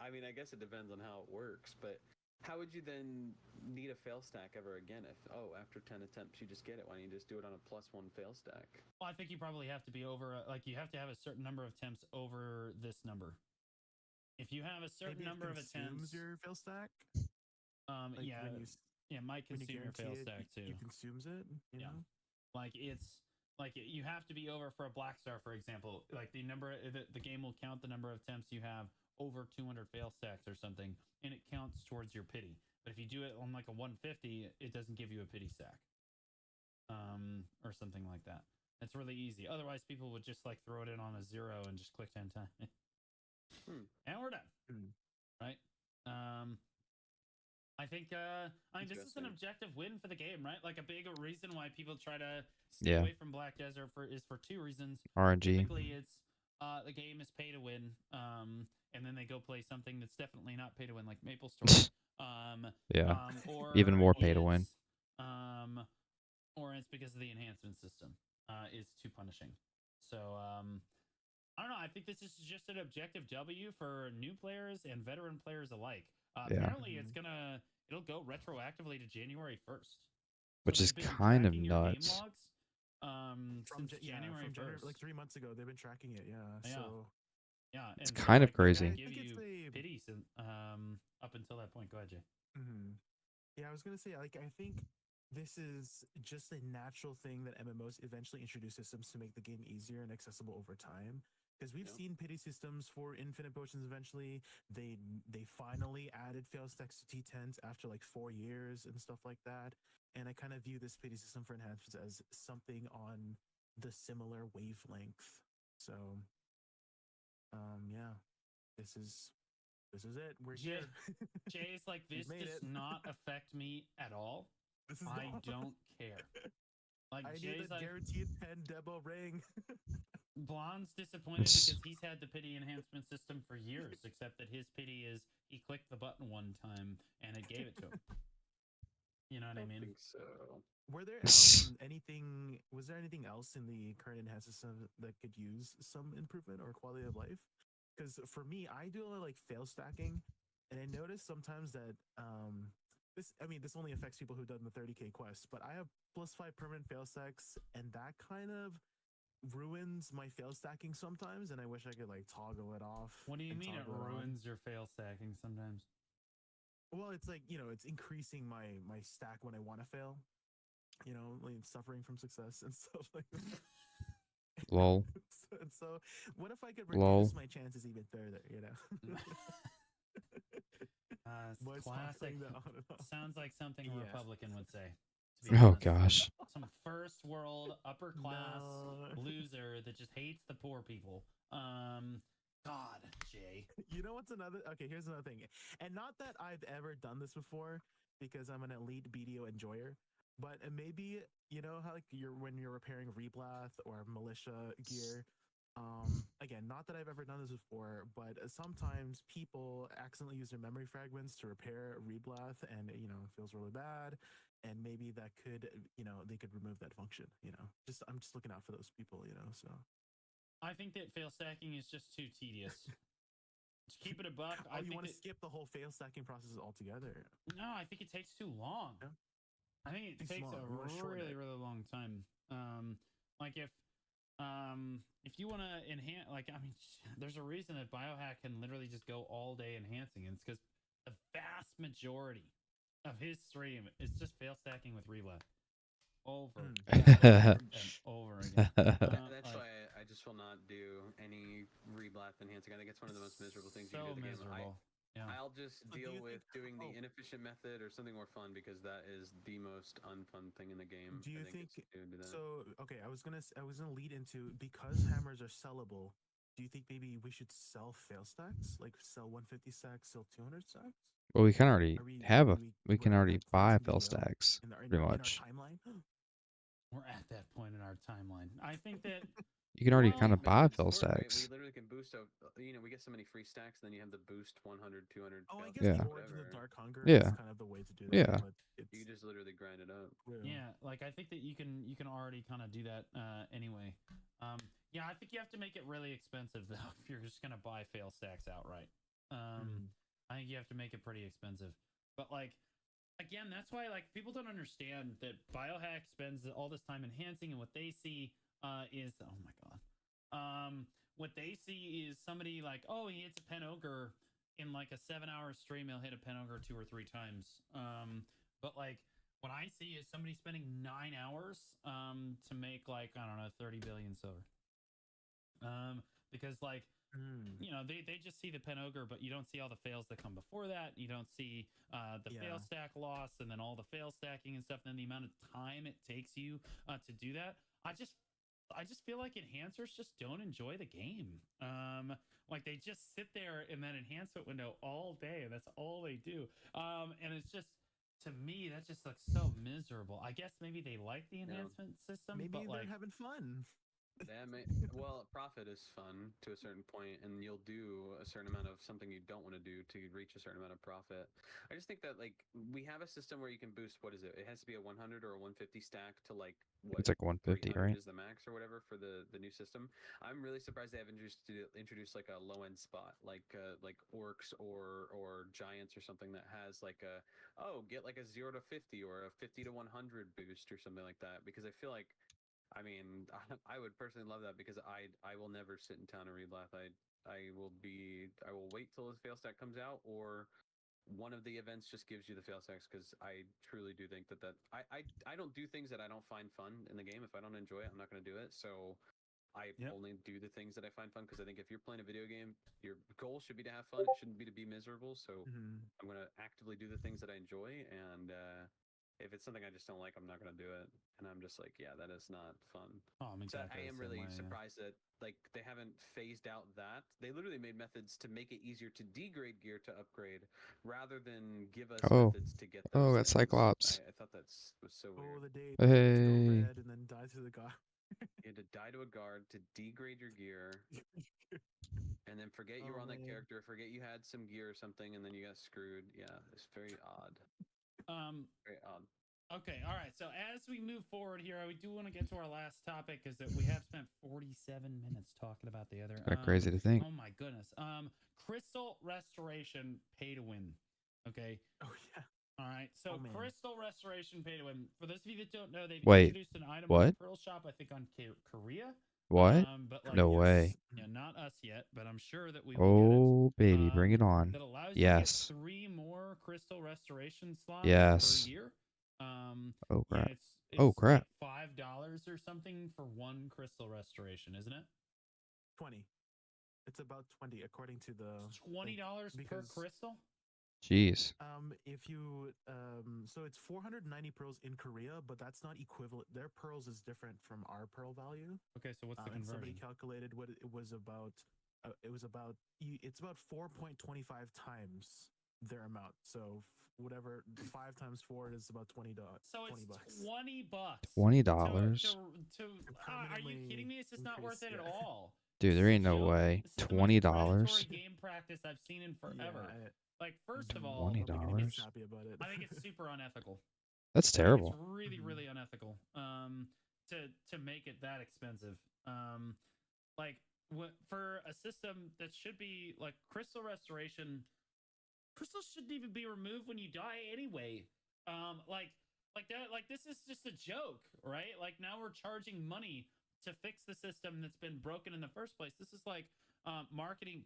I mean, I guess it depends on how it works, but how would you then need a fail stack ever again if, after 10 attempts you just get it? Why don't you just do it on a +1 fail stack? Well, I think you probably have to be over, you have to have a certain number of attempts over this number. If you have a certain number of attempts, your fail stack. It might consume your fail stack too. It consumes it. You know? Like you have to be over for a black star, for example. Like the game will count the number of attempts you have over 200 fail stacks or something, and it counts towards your pity. But if you do it on like a 150, it doesn't give you a pity stack, or something like that. It's really easy. Otherwise, people would just like throw it in on a 0 and just click 10 times, and we're done. Right? I think this is an Interesting. objective win for the game, right? Like a big reason why people try to stay Yeah. away from Black Desert is for two reasons. RNG. Typically, it's the game is pay to win, and then they go play something that's definitely not pay to win, like Maple Story. Yeah. Or Even more pay to win. Or it's because of the enhancement system is too punishing. So I don't know. I think this is just an objective W for new players and veteran players alike. Yeah. Apparently, it'll go retroactively to January 1st, Which is they've been kind of tracking your game nuts. logs, since January from 1st. like 3 months ago, they've been tracking it. Yeah. Yeah. So Yeah, It's and kind of they're gonna crazy. I give think you it's pity up until that point. Go ahead, Jay. Yeah, I was gonna say, like, I think this is just a natural thing that MMOs eventually introduce systems to make the game easier and accessible over time. Because we've Yeah. seen pity systems for infinite potions eventually. They finally added fail stacks to T10s after like 4 years and stuff like that. And I kind of view this pity system for enhancements as something on the similar wavelength. So, yeah, this is it. We're Jay- here. Jay's like, We've this made does it. not affect me at all. This is I not- don't care. Like I need Jay's that like, guaranteed 10 Debo ring. Blonde's disappointed because he's had the pity enhancement system for years, except that his pity is he clicked the button one time and it gave it to him. You know what I mean? think so. Were there anything? Was there anything else in the current enhanced system that could use some improvement or quality of life? Because for me, I do a lot of like fail stacking, and I notice sometimes that this only affects people who've done the 30K quest, but I have +5 permanent fail stacks, and that kind of ruins my fail stacking sometimes, and I wish I could like toggle it off. What do you and mean it toggle on. ruins your fail stacking sometimes? Well, it's like, it's increasing my stack when I want to fail. Like suffering from success and stuff like that. Lol. So what if I could Lol. reduce my chances even further? What's Classic. suffering that on and off? Sounds like something a Yeah. Republican would say. To be Oh honest. gosh. Some first world upper class No. loser that just hates the poor people. God, Jay. You know what's another? Okay, here's another thing. And not that I've ever done this before, because I'm an elite BDO enjoyer. But maybe how like when you're repairing reblath or militia gear. Again, not that I've ever done this before, but sometimes people accidentally use their memory fragments to repair reblath, and it feels really bad. And maybe that could they could remove that function. I'm just looking out for those people. So. I think that fail stacking is just too tedious. To keep it a buck, I you think want to skip the whole fail stacking process altogether? No, I think it takes too long. Yeah. I think it Too takes small. a You wanna shorten really, it. really long time. Like if you want to enhance, there's a reason that Biohack can literally just go all day enhancing, and it's because the vast majority of his stream is just fail stacking with Reblath over and over again. That's why I just will not do any reblath enhancing. I think it's one of the most miserable things you can do in the game. Yeah. I'll just So do deal you with think- doing the oh. inefficient method or something more fun, because that is the most unfun thing in the game. Do you I think think is to do that. so? Okay, I was gonna lead into, because hammers are sellable. Do you think maybe we should sell fail stacks, like sell 150 stacks, sell 200 stacks? Well, we can already Are we- have we can at already that point buy in fail BDO? stacks. in pretty our much. timeline? We're at that point in our timeline. I think that You can already Well, kind of buy Benefits fail for it, right? We stacks. literally can boost out, we get so many free stacks, and then you have the boost 100, 200. Oh, I fail guess Yeah. the stacks, origin of whatever. Dark Hunger Yeah. is kind of the way to do that. Yeah. But it's You can just literally grind it up. true. yeah, like I think that you can already kind of do that anyway. Yeah, I think you have to make it really expensive though if you're just gonna buy fail stacks outright. I think you have to make it pretty expensive. But like again, that's why like people don't understand that Biohack spends all this time enhancing, and what they see is, oh my god, what they see is somebody like, oh, he hits a pen ogre in like a 7-hour stream, he'll hit a pen ogre 2 or 3 times. But like what I see is somebody spending 9 hours to make like, I don't know, 30 billion silver. Because like they just see the pen ogre, but you don't see all the fails that come before that. You don't see the fail stack loss, and then all the fail stacking and stuff, and then the amount of time it takes you to do that. I just feel like enhancers just don't enjoy the game. Like they just sit there in that enhancement window all day, and that's all they do. And it's just to me that just looks so miserable. I guess maybe they like the enhancement system, Maybe but they're like having fun. Well, profit is fun to a certain point, and you'll do a certain amount of something you don't want to do to reach a certain amount of profit. I just think that like we have a system where you can boost. What is it? It has to be a 100 or a 150 stack to like what It's like 150, 300 right? is the max or whatever for the new system. I'm really surprised they haven't introduced like a low end spot like orcs or giants or something that has like a get like a 0 to 50 or a 50 to 100 boost or something like that, because I feel like I mean, I would personally love that because I will never sit in town and read Lath. I will wait till the fail stack comes out, or one of the events just gives you the fail stacks, because I truly do think I don't do things that I don't find fun in the game. If I don't enjoy it, I'm not going to do it. So I Yep. only do the things that I find fun, because I think if you're playing a video game, your goal should be to have fun. It shouldn't be to be miserable. So I'm going to actively do the things that I enjoy, and if it's something I just don't like, I'm not going to do it. And I'm just like, yeah, that is not fun. oh, I'm So exactly I the am same really way, yeah. surprised that like they haven't phased out that. They literally made methods to make it easier to degrade gear to upgrade, rather than give us Oh. methods to get Oh, those that's things. Cyclops. I thought was so Oh, weird. the day Hey. go red and then die to the god. You had to die to a guard to degrade your gear, and then forget you were Oh, on that man. character, forget you had some gear or something, and then you got screwed. Yeah, it's very odd. Very odd. Okay, all right. So as we move forward here, we do want to get to our last topic because we have spent 47 minutes talking about the other. Kind of crazy to think. Oh my goodness. Crystal restoration pay to win. Okay. Oh yeah. All right. So Oh, man. crystal restoration pay to win. For those of you that don't know, they've Wait, introduced an item what? on Pearl Shop, I think on Korea. What? But like, No way. Yeah, not us yet, but I'm sure that we will Oh, get it. baby, bring it on. That allows Yes. you to get 3 more crystal restoration slots Yes. per year. Oh, crap. And it's Oh, crap. like $5 or something for 1 crystal restoration, isn't it? 20. It's about 20 according to the $20 per crystal? Jeez. If you so it's 490 pearls in Korea, but that's not equivalent. Their pearls is different from our pearl value. Okay, so what's the And somebody conversion? calculated what it was about. It's about 4.25 times their amount. So whatever 5 times 4 is about $20. So it's 20 bucks. $20. $20. Are you kidding me? It's just not worth it at all. Dude, there ain't no way. This is the most $20. predatory game practice I've seen in forever. Yeah, Like, first of all, $20? Happy about it. I think it's super unethical. That's terrible. It's really, really unethical. To make it that expensive. Like for a system that should be like crystal restoration, crystals shouldn't even be removed when you die anyway. Like that. Like this is just a joke, right? Like now we're charging money to fix the system that's been broken in the first place. This is like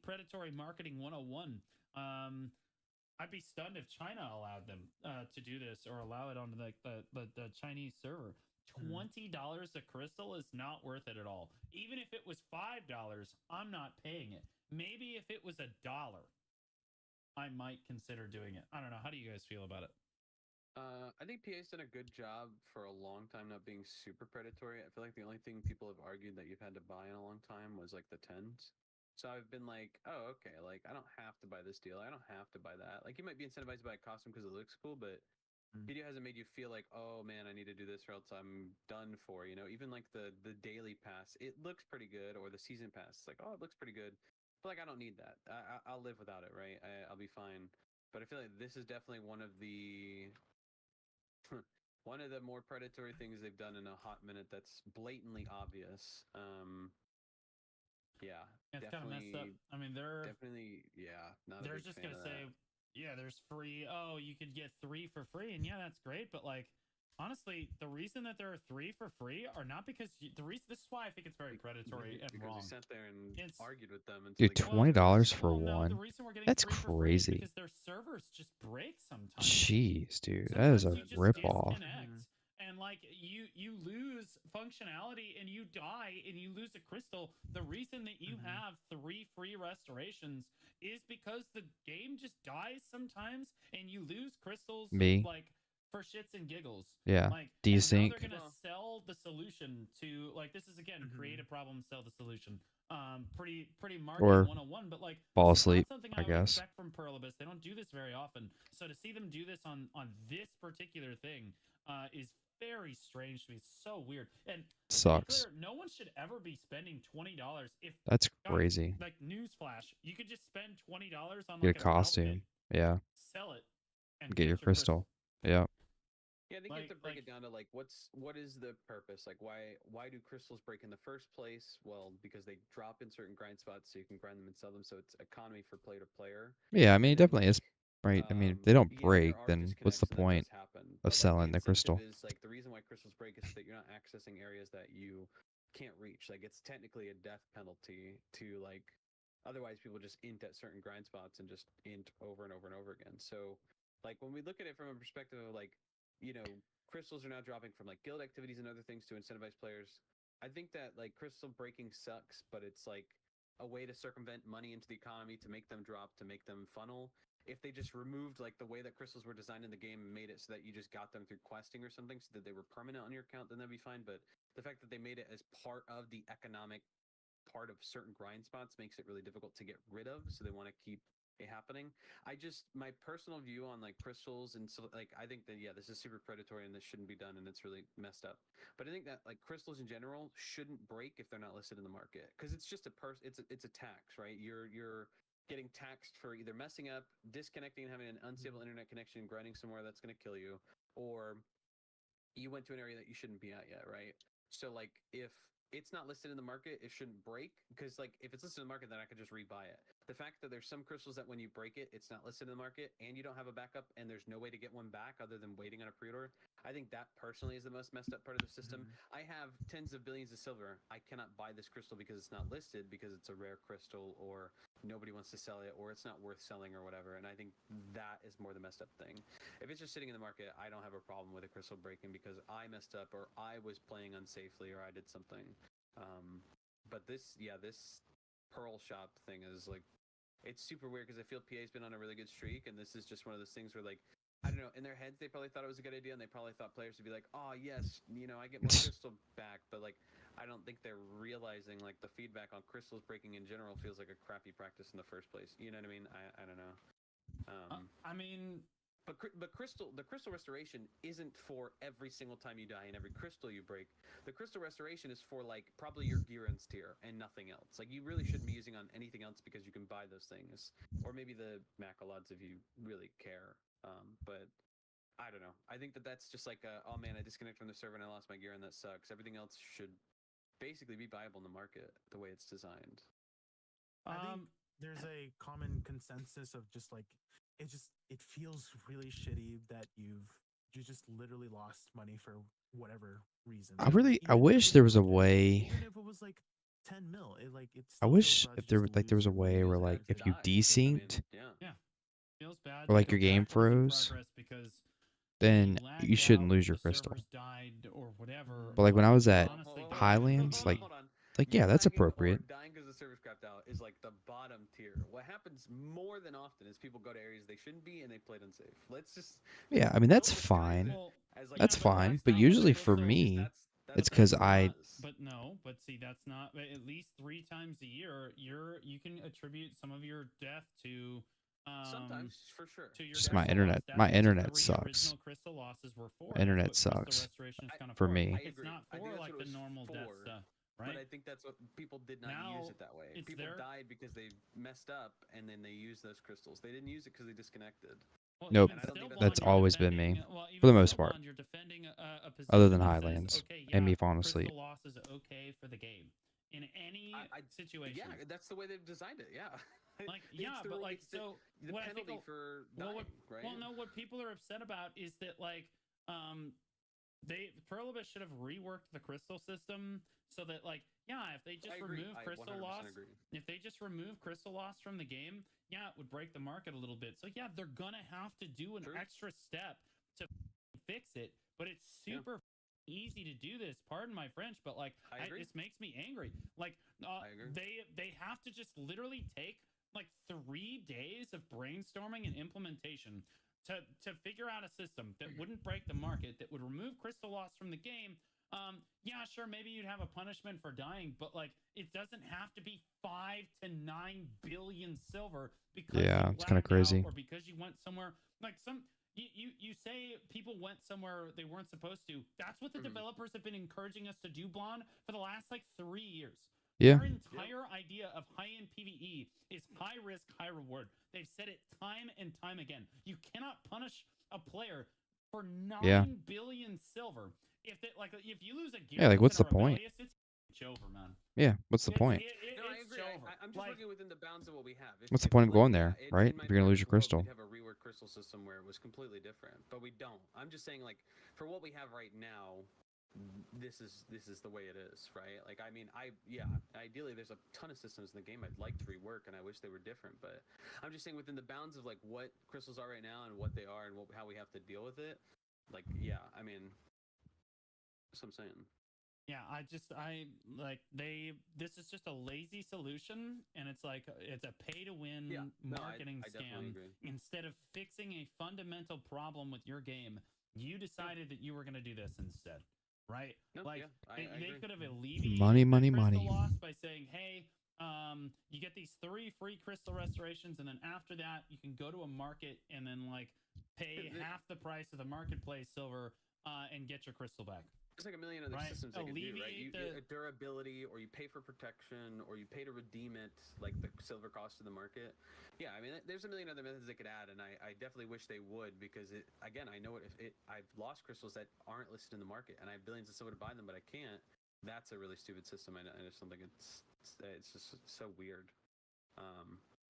predatory marketing 101. I'd be stunned if China allowed them to do this or allow it on the Chinese server. $20 a crystal is not worth it at all. Even if it was $5, I'm not paying it. Maybe if it was $1, I might consider doing it. I don't know. How do you guys feel about it? I think PA's done a good job for a long time not being super predatory. I feel like the only thing people have argued that you've had to buy in a long time was like the 10s. So I've been like, oh, okay, like I don't have to buy this deal. I don't have to buy that. Like you might be incentivized to buy a costume because it looks cool, but BDO hasn't made you feel like, oh man, I need to do this or else I'm done for. You know, even like the daily pass, it looks pretty good, or the season pass, it's like, oh, it looks pretty good, but like I don't need that. I'll live without it, right? I'll be fine. But I feel like this is definitely one of the more predatory things they've done in a hot minute. That's blatantly obvious. Yeah, it's kind of messed up. I mean, they're just gonna say, yeah, there's free. Oh, you could get 3 for free, and yeah, that's great. But like, honestly, the reason that there are 3 for free are not because the reason. This is why I think it's very predatory and because wrong. You sat there and argued with them. Dude, $20 for one. The reason we're getting That's 3 for free is crazy. because their servers just break sometimes. Jeez, dude, that Sometimes is a you just ripoff. disconnect. And like you lose functionality and you die and you lose a crystal. The reason that you have 3 free restorations is because the game just dies sometimes and you lose crystals Me? like for shits and giggles. Yeah. Like, and now Desync. they're gonna Well- sell the solution to, like, this is again create a problem, sell the solution. Pretty marketing Or 101, but like fall this is asleep, not something I I would guess. expect from Pluribus. They don't do this very often. So to see them do this on this particular thing is very strange to me. It's so weird. And to be Sucks. clear, no one should ever be spending $20 if That's guys, crazy. like, newsflash, you could just spend $20 on Get a like an costume. outfit, Yeah. sell it, and Get your crystal. Yeah. Yeah, I think you have to break Like- it down to like what is the purpose? Like why do crystals break in the first place? Well, because they drop in certain grind spots, so you can grind them and sell them. So it's economy for player to player. Yeah, I mean, it And then, definitely is. Right. I mean, if Um, they don't yeah, break, there are then what's the disconnects, and that point does happen. of But like selling the the crystal? incentive is like the reason why crystals break is so that you're not accessing areas that you can't reach. Like it's technically a death penalty to like otherwise people just int at certain grind spots and just int over and over and over again. So like when we look at it from a perspective of like, you know, crystals are now dropping from like guild activities and other things to incentivize players. I think that like crystal breaking sucks, but it's like a way to circumvent money into the economy to make them drop, to make them funnel. If they just removed like the way that crystals were designed in the game and made it so that you just got them through questing or something so that they were permanent on your account, then that'd be fine. But the fact that they made it as part of the economic part of certain grind spots makes it really difficult to get rid of. So they want to keep it happening. My personal view on like crystals and so like I think that yeah, this is super predatory and this shouldn't be done and it's really messed up. But I think that like crystals in general shouldn't break if they're not listed in the market because it's just it's a tax, right? You're getting taxed for either messing up, disconnecting, having an unstable internet connection, grinding somewhere that's going to kill you, or you went to an area that you shouldn't be at yet, right? So like if it's not listed in the market, it shouldn't break because like if it's listed in the market, then I could just rebuy it. The fact that there's some crystals that when you break it, it's not listed in the market and you don't have a backup and there's no way to get one back other than waiting on a pre-order. I think that personally is the most messed up part of the system. I have tens of billions of silver. I cannot buy this crystal because it's not listed because it's a rare crystal or nobody wants to sell it or it's not worth selling or whatever. And I think that is more the messed up thing. If it's just sitting in the market, I don't have a problem with a crystal breaking because I messed up or I was playing unsafely or I did something. But this Pearl Shop thing is like, it's super weird because I feel PA's been on a really good streak, and this is just one of those things where like, I don't know, in their heads they probably thought it was a good idea, and they probably thought players would be like, oh yes, you know, I get more crystal back, but like, I don't think they're realizing like the feedback on crystals breaking in general feels like a crappy practice in the first place. You know what I mean? I don't know. I mean, But the crystal restoration isn't for every single time you die and every crystal you break. The crystal restoration is for like probably your gear and tier and nothing else. Like you really shouldn't be using on anything else because you can buy those things, or maybe the macalods if you really care. But I don't know. I think that that's just like oh man, I disconnected from the server and I lost my gear and that sucks. Everything else should basically be viable in the market the way it's designed. I think there's a common consensus of just like it feels really shitty that you just literally lost money for whatever reason. I Even if it wish was there was a like- way. Even if it was like 10 mil, it I still wish feels bad if to there just like there was a lose way your where money like to if you die. desynced, Yeah. feels bad. Or, to like, go your game back and lose your froze, progress because then lagged you shouldn't out, lose your the crystal. servers died or whatever. But like when I was you at honestly don't Highlands, have like hold on. like You yeah, that's lagging appropriate. Or dying because the server's crapped out is like the bottom tier. What happens more than often is people go to areas they shouldn't be and they played unsafe. Let's just Yeah, I mean that's don't disguise fine. it Well, as, like, That's yeah, but fine. that's But not what usually the for crystal- me, that's it's what 'cause the I- crystal does. But no, but see, that's not at least 3 times a year. You can attribute some of your death to Sometimes for sure. to your Just my crystal internet- loss. That's my what the internet 3 sucks. original crystal losses were for. My internet That's what sucks. crystal restoration is kind of For me. I It's agree. not I think for that's like what the it was normal death for, stuff, But right? I think that's what people did not Now, use it that way. it's People their- died because they messed up and then they used those crystals. They didn't use it because they disconnected. Well, Nope. even And I don't still, think That's Blonde, you're always been me, defending- well, even for the most still, part. Blonde, you're defending a position Other than that Highlands says, okay, and me yeah, falling crystal asleep. loss is okay for the game in any situation. Yeah, that's the way they've designed it. Yeah. Like, It's yeah, the but rule- like, it's so the what I think penalty for well, dying, what, right? well, no, what people are upset about is that like, Pluribus should have reworked the crystal system so that like, yeah, if they just I agree. remove I crystal 100% loss, agree. if they just remove crystal loss from the game, yeah, it would break the market a little bit. So yeah, they're gonna have to do an True. extra step to fix it, but it's Yeah. super easy to do this. Pardon my French, but like, I agree. this makes me angry. Like, I agree. they have to just literally take like 3 days of brainstorming and implementation to figure out a system that wouldn't break the market, that would remove crystal loss from the game. Yeah, sure, maybe you'd have a punishment for dying, but like it doesn't have to be 5 to 9 billion silver because Yeah, you it's kind of blacked out crazy. or because you went somewhere like you say people went somewhere they weren't supposed to. That's what the developers have been encouraging us to do, Blonde, for the last like 3 years. Yeah. Their entire idea of high-end PvE is high risk, high reward. They've said it time and time again. You cannot punish a player for 9 billion silver. If you lose a Yeah, like, Gearless what's and the a point? Rebellious, it's over, man. Yeah, what's the point? No, I It's agree. over. I'm just Like, working within the bounds of what we have. What's the point of going there, right? In my If you're gonna lose your perfect world, crystal. we'd have a rework crystal system where it was completely different, but we don't. I'm just saying, like, for what we have right now, this is the way it is, right? Like, I mean, ideally, there's a ton of systems in the game I'd like to rework, and I wish they were different. But I'm just saying, within the bounds of like what crystals are right now and what they are and how we have to deal with it, like, yeah, I mean, that's what I'm saying. yeah, this is just a lazy solution, and it's like it's a pay to win marketing I definitely scam. agree. Instead of fixing a fundamental problem with your game, you decided that you were going to do this instead, right? No, like I they agree. could have alleviated Money, the money, crystal money. loss by saying, hey, you get these 3 free crystal restorations, and then after that, you can go to a market and then like pay half the price of the marketplace silver and get your crystal back. There's like a million other systems they could do, right? A durability, or you pay for protection, or you pay to redeem it, like the silver cost to the market. Yeah, I mean, there's a million other methods they could add, and I definitely wish they would, because again, I know I've lost crystals that aren't listed in the market, and I have billions of silver to buy them, but I can't. That's a really stupid system. I just don't think it's just so weird.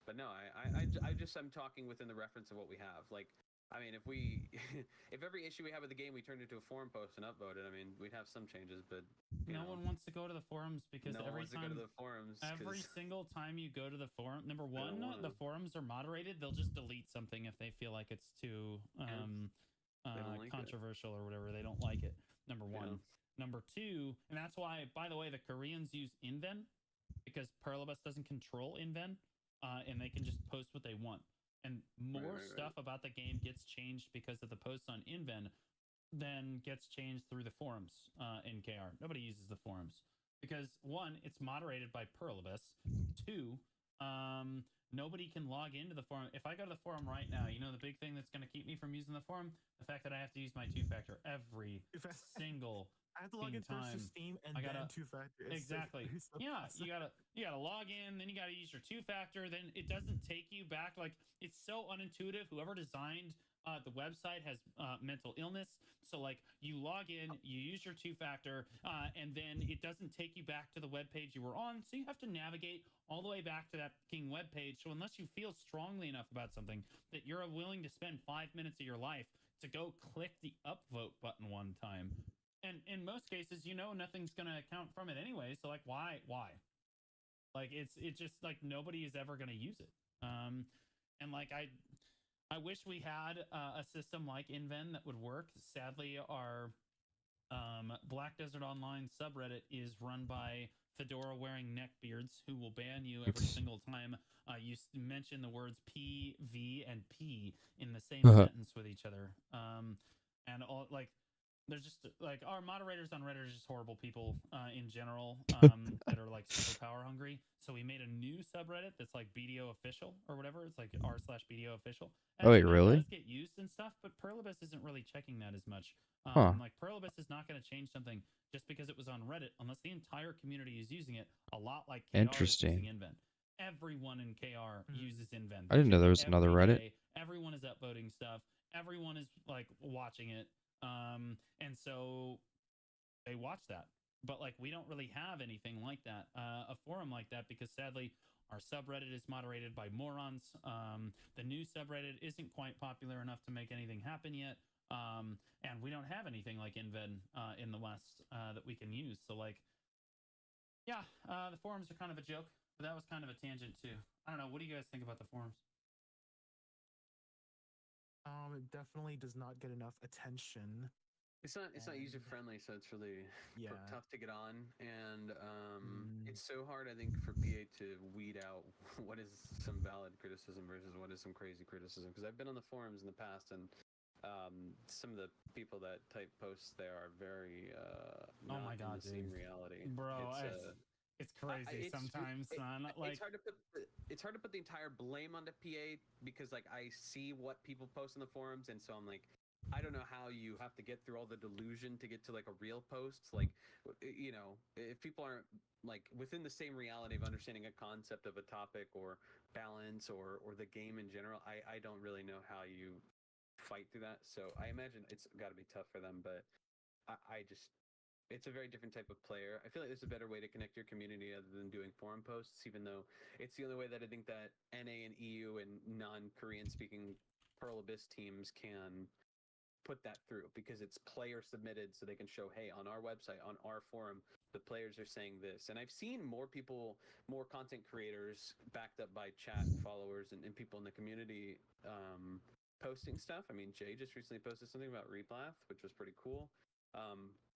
But no, I'm talking within the reference of what we have. Like, I mean, if every issue we have with the game we turned into a forum post and upvoted, I mean, we'd have some changes, but no one wants to go to the forums because no one every wants to go to the forums. every single time you go to the forum, number one, the forums are moderated. They'll just delete something if they feel like it's too controversial or whatever. They don't like it. Number one. Number two, and that's why, by the way, the Koreans use Inven because Perlibus doesn't control Inven, and they can just post what they want. And more stuff about the game gets changed because of the posts on Inven than gets changed through the forums in KR. Nobody uses the forums because, one, it's moderated by Perlibus. Two, nobody can log into the forum. If I go to the forum right now, you know the big thing that's going to keep me from using the forum? The fact that I have to use my 2-factor every single I have to log in first to Steam and then 2-factor. Exactly. Yeah, you gotta log in, then you gotta use your 2-factor. Then it doesn't take you back. Like, it's so unintuitive. Whoever designed the website has mental illness. So like, you log in, you use your 2-factor, and then it doesn't take you back to the web page you were on. So you have to navigate all the way back to that fucking web page. So unless you feel strongly enough about something that you're willing to spend 5 minutes of your life to go click the upvote button one time. And in most cases, nothing's gonna account from it anyway. So like, why? Like, it's just like nobody is ever gonna use it. And like I wish we had a system like Inven that would work. Sadly, our Black Desert Online subreddit is run by fedora-wearing neckbeards who will ban you every single time you mention the words P, V, and P in the same sentence with each other. And all like. There's just like our moderators on Reddit are just horrible people in general that are like super power hungry. So we made a new subreddit that's like BDO official or whatever. It's like r/BDO official. And wait, really? It does get used and stuff, but Perlibus isn't really checking that as much. Like, Perlibus is not going to change something just because it was on Reddit unless the entire community is using it. A lot like KR is using Inven. Everyone in KR uses Inven. I didn't know there was another Reddit. Everyone is upvoting stuff. Everyone is like watching it. And so they watch that, but like, we don't really have anything like that, a forum like that, because sadly our subreddit is moderated by morons. The new subreddit isn't quite popular enough to make anything happen yet. And we don't have anything like Inven in the West that we can use. So like, yeah, the forums are kind of a joke, but that was kind of a tangent too. I don't know. What do you guys think about the forums? It definitely does not get enough attention. It's not user And friendly, so it's really yeah, tough to get on, and mm, it's so hard, I think, for BA to weed out what is some valid criticism versus what is some crazy criticism. Because I've been on the forums in the past, and some of the people that type posts there are very Oh my not in god, the same dude, reality. bro, It's it's crazy sometimes, son. it's Like, hard to put it's hard to put the entire blame onto PA because like I see what people post in the forums, and so I'm like, I don't know how you have to get through all the delusion to get to like a real post. Like, if people aren't like within the same reality of understanding a concept of a topic or balance or the game in general, I don't really know how you fight through that. So I imagine it's got to be tough for them, but I just it's a very different type of player. I feel like there's a better way to connect your community other than doing forum posts, even though it's the only way that I think that NA and EU and non-Korean speaking Pearl Abyss teams can put that through because it's player submitted so they can show, hey, on our website, on our forum, the players are saying this. And I've seen more people, more content creators backed up by chat followers and people in the community posting stuff. I mean, Jay just recently posted something about Replath, which was pretty cool.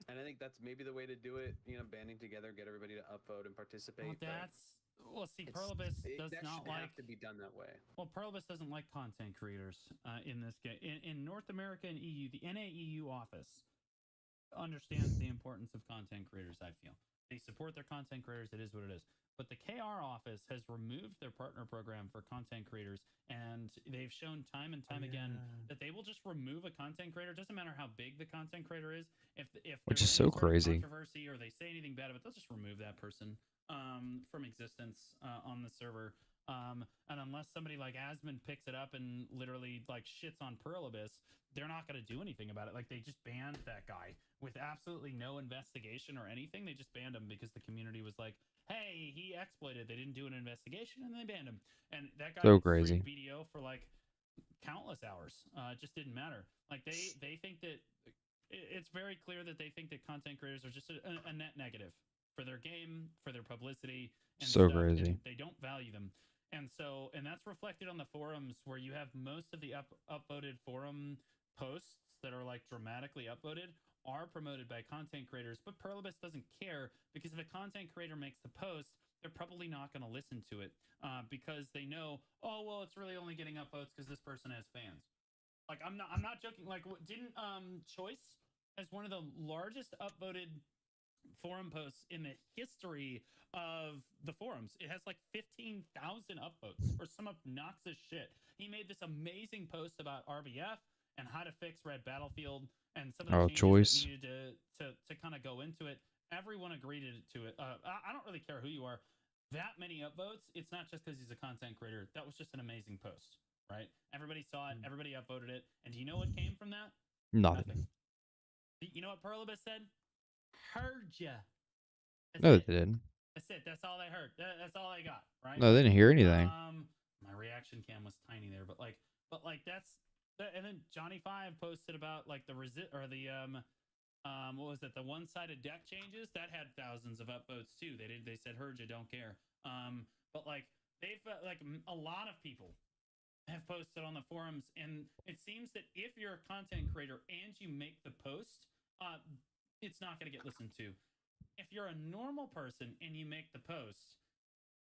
And I think that's maybe the way to do it, banding together, get everybody to upvote and well, participate. But see, Perlibus does that not shouldn't like. have to be done that way. Well, Perlibus doesn't like content creators in this game. In North America and EU, the NAEU office understands the importance of content creators, I feel. They support their content creators. It is what it is. But the KR office has removed their partner program for content creators, and they've shown time and time again that they will just remove a content creator. It doesn't matter how big the content creator is. If which there's is any so sort of crazy. controversy or they say anything bad about it, they'll just remove that person from existence on the server. And unless somebody like Asmund picks it up and literally like shits on Pearl Abyss, they're not going to do anything about it. Like they just banned that guy with absolutely no investigation or anything. They just banned him because the community was like, "Hey, he exploited." They didn't do an investigation and they banned him. And that guy So would stream crazy. BDO for like countless hours. It just didn't matter. Like they think that it's very clear that they think that content creators are just a net negative for their game, for their publicity and So stuff, and crazy. they don't value them. And that's reflected on the forums where you have most of the upvoted forum posts that are like dramatically upvoted are promoted by content creators, but Perlibus doesn't care because if a content creator makes the post, they're probably not going to listen to it because they know, oh well, it's really only getting upvotes because this person has fans. Like I'm not joking. Like didn't Choice as one of the largest upvoted forum posts in the history of the forums. It has like 15,000 upvotes or some obnoxious shit. He made this amazing post about RBF and how to fix Red Battlefield and some of the Oh, changes that choice. needed to kind of go into it. Everyone agreed to it. I don't really care who you are. That many upvotes, it's not just because he's a content creator. That was just an amazing post, right? Everybody saw it. Everybody upvoted it. And do you know what came from that? Nothing. You know what Perlibus said? Heard ya. That's No, it. they didn't. That's it. That's all they heard. That's all they got, right? No, they didn't hear anything. My reaction cam was tiny there, but like that's that. And then Johnny Five posted about like the what was it? The one-sided deck changes that had thousands of upvotes too. They said heard you, don't care. But like they've like a lot of people have posted on the forums, and it seems that if you're a content creator and you make the post, it's not going to get listened to. If you're a normal person and you make the post,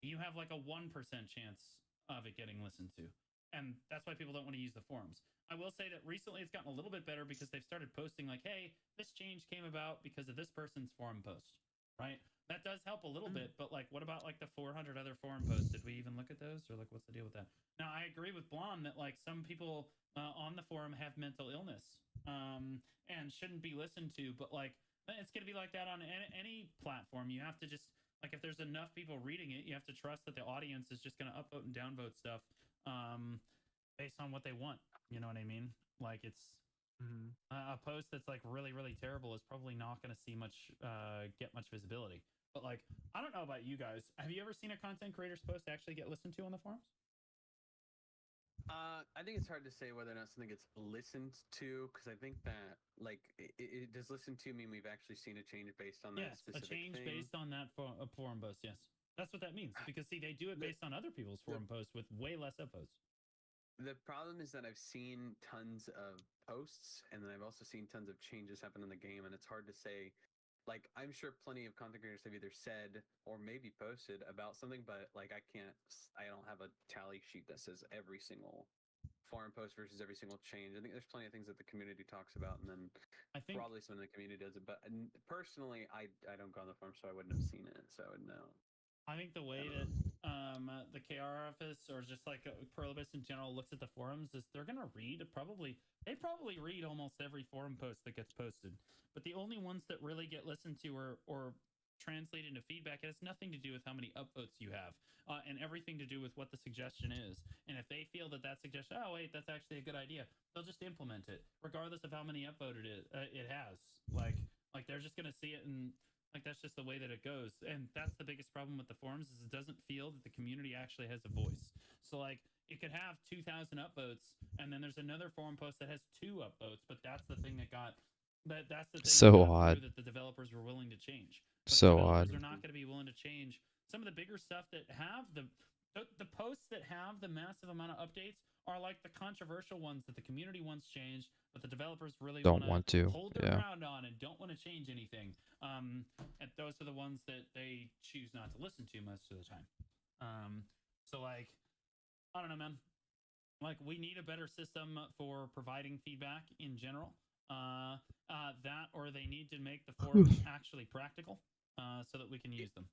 you have like a 1% chance of it getting listened to. And that's why people don't want to use the forums. I will say that recently it's gotten a little bit better because they've started posting like, hey, this change came about because of this person's forum post, right? That does help a little bit, but like, what about like the 400 other forum posts? Did we even look at those, or like, what's the deal with that? Now, I agree with Blom that like some people on the forum have mental illness and shouldn't be listened to, but like, it's going to be like that on any platform. You have to just like if there's enough people reading it, you have to trust that the audience is just going to upvote and downvote stuff based on what they want. You know what I mean? Like it's a post that's like really really terrible is probably not going to see much get much visibility. But like I don't know about you guys. Have you ever seen a content creator's post actually get listened to on the forums? I think it's hard to say whether or not something gets listened to because I think that like does listen to mean we've actually seen a change based on that Yes, a specific change thing? based on that forum post. Yes, that's what that means. Because see, they do it The- based on other people's the forum posts with way less upvotes. The problem is that I've seen tons of posts, and then I've also seen tons of changes happen in the game, and it's hard to say. Like, I'm sure plenty of content creators have either said or maybe posted about something, but like I don't have a tally sheet that says every single forum post versus every single change. I think there's plenty of things that the community talks about, and then I think probably some of the community does it. But personally, I don't go on the forum, so I wouldn't have seen it, so I would know. I think the way that the KR office or just like Pluribus in general looks at the forums is they're gonna read they probably read almost every forum post that gets posted, but the only ones that really get listened to or translate into feedback, it has nothing to do with how many upvotes you have, and everything to do with what the suggestion is. And if they feel that suggestion, oh wait, that's actually a good idea, they'll just implement it regardless of how many upvoted it has. Like they're just gonna see it and like that's just the way that it goes. And that's the biggest problem with the forums is it doesn't feel that the community actually has a voice. So like it could have 2,000 upvotes and then there's another forum post that has 2 upvotes, but that's the thing that got that's the thing that So got odd. through that the developers were willing to change. But So the developers odd. are not going to be willing to change some of the bigger stuff that have the posts that have the massive amount of updates are like the controversial ones that the community wants changed, but the developers really Don't want want to. hold their Yeah. ground on and don't want to change anything. And those are the ones that they choose not to listen to most of the time. So like, I don't know, man. Like, we need a better system for providing feedback in general. That or they need to make the forums actually practical, so that we can use them.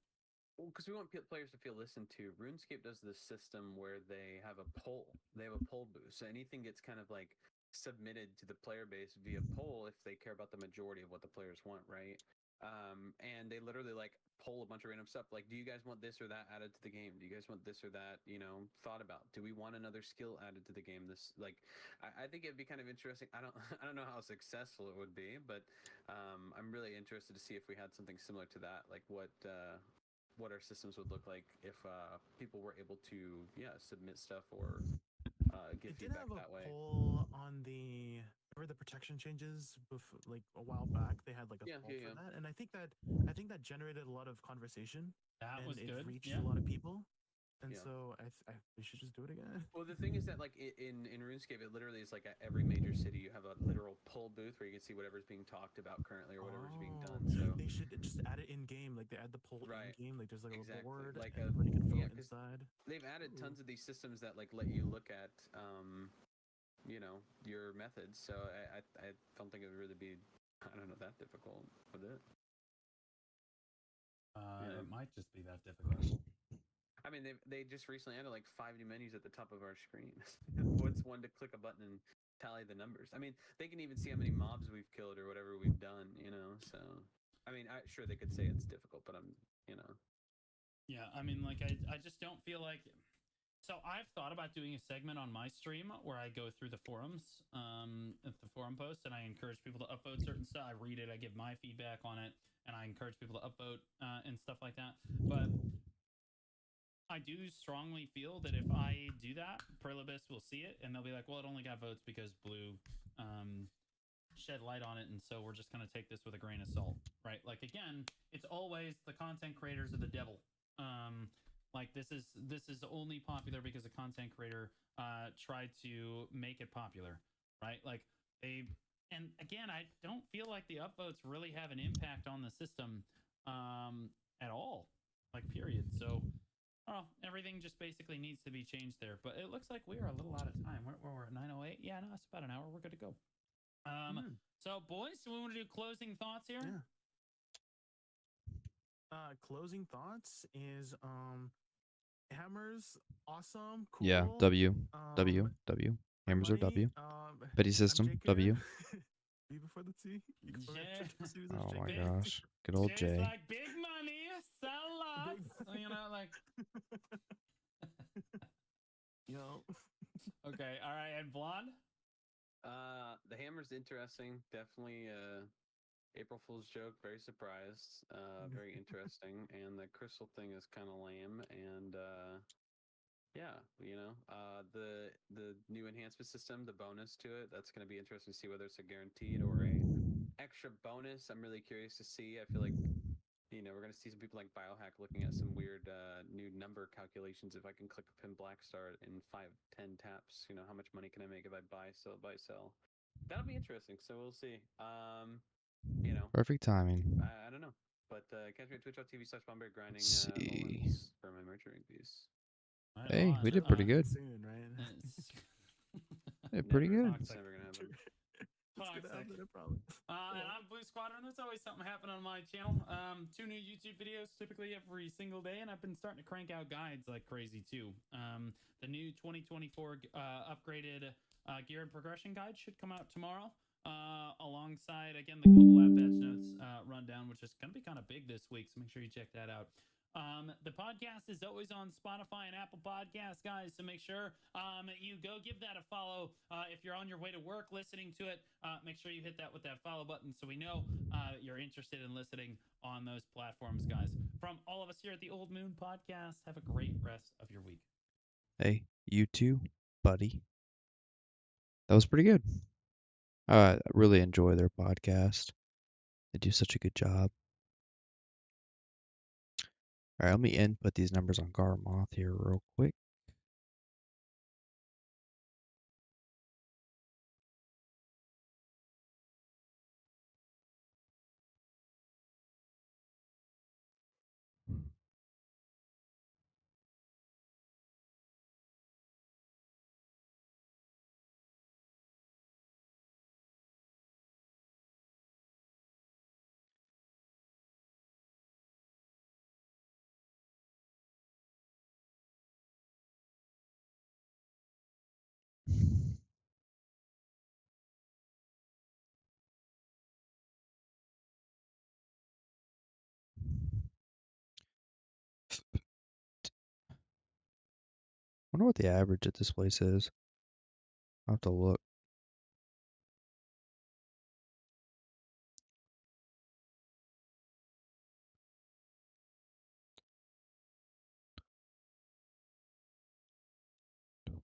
Well, because we want players to feel listened to. RuneScape does this system where they have a poll. They have a poll booth, so anything gets kind of like submitted to the player base via poll if they care about the majority of what the players want, right? And they literally like poll a bunch of random stuff, like, do you guys want this or that added to the game? Do you guys want this or that, thought about? Do we want another skill added to the game? This, like, I think it'd be kind of interesting. I don't know how successful it would be, but I'm really interested to see if we had something similar to that, like what our systems would look like if people were able to submit stuff or give It did feedback have a that way. poll on the protection changes like a while back. They had like a poll for that, and I think that generated a lot of conversation. That and was it good. reached a lot of people. And Yeah. so we should just do it again. Well, the thing is that like in RuneScape, it literally is like at every major city you have a literal poll booth where you can see whatever's being talked about currently or whatever's being done. So they should just add it in game, like they add the poll Right. in game. Like there's like Exactly. a board, Like and everybody can vote 'cause inside. they've added Ooh. tons of these systems that like let you look at your methods. So I don't think it would really be, I don't know, that difficult with it. It might just be that difficult. I mean, they just recently added like 5 new menus at the top of our screen. What's one to click a button and tally the numbers? I mean, they can even see how many mobs we've killed or whatever we've done, So, I mean, sure they could say it's difficult, but Yeah, I mean, like, I just don't feel like. So I've thought about doing a segment on my stream where I go through the forums, at the forum posts, and I encourage people to upvote certain stuff. I read it, I give my feedback on it, and I encourage people to upvote and stuff like that. But I do strongly feel that if I do that, Perlibus will see it and they'll be like, well, it only got votes because Blue shed light on it, and so we're just going to take this with a grain of salt, right? Like, again, it's always the content creators are the devil. Like, this is only popular because a content creator tried to make it popular, right? Like, and again, I don't feel like the upvotes really have an impact on the system at all, like, period. So everything just basically needs to be changed there. But it looks like we are a little out of time. We're at 9:08. Yeah, no, it's about an hour. We're good to go. So, boys, we want to do closing thoughts here? Yeah. Closing thoughts is hammers, awesome, cool. Yeah, W. Hammers are W. Petty system, W. B before the T. Oh my gosh. Good old J. Like, big money, sell lots. Like. Okay, all right, and Blonde? The hammer's interesting. Definitely April Fool's joke, very surprised. Very interesting. And the crystal thing is kind of lame. And the new enhancement system, the bonus to it, that's going to be interesting to see whether it's a guaranteed or a extra bonus. I'm really curious to see. I feel like we're going to see some people like Biohack looking at some weird new number calculations. If I can click a pin black star in 5-10 taps, how much money can I make if I buy, sell? That'll be interesting. So we'll see. Perfect timing. I don't know. But catch me at twitch.tv/Bombear grinding Let's see. links for my merchant piece. Right Hey, on. we did pretty good. Soon, right? Yeah, pretty Never. good. It's Toxic. never going to happen. It's gonna Toxic. happen, I promise. And I'm Blue Squadron. There's always something happening on my channel. 2 new YouTube videos typically every single day, and I've been starting to crank out guides like crazy too. The new 2024 upgraded gear and progression guide should come out tomorrow, alongside again the global lab patch notes rundown, which is going to be kind of big this week. So make sure you check that out. The podcast is always on Spotify and Apple Podcasts, guys. So make sure you go give that a follow. If you're on your way to work listening to it, make sure you hit that with that follow button so we know that you're interested in listening on those platforms, guys. From all of us here at the Old Moon Podcast, have a great rest of your week. Hey, you too, buddy. That was pretty good. I really enjoy their podcast. They do such a good job. All right, let me input these numbers on Garmoth here real quick. Wonder what the average at this place is. I'll have to look.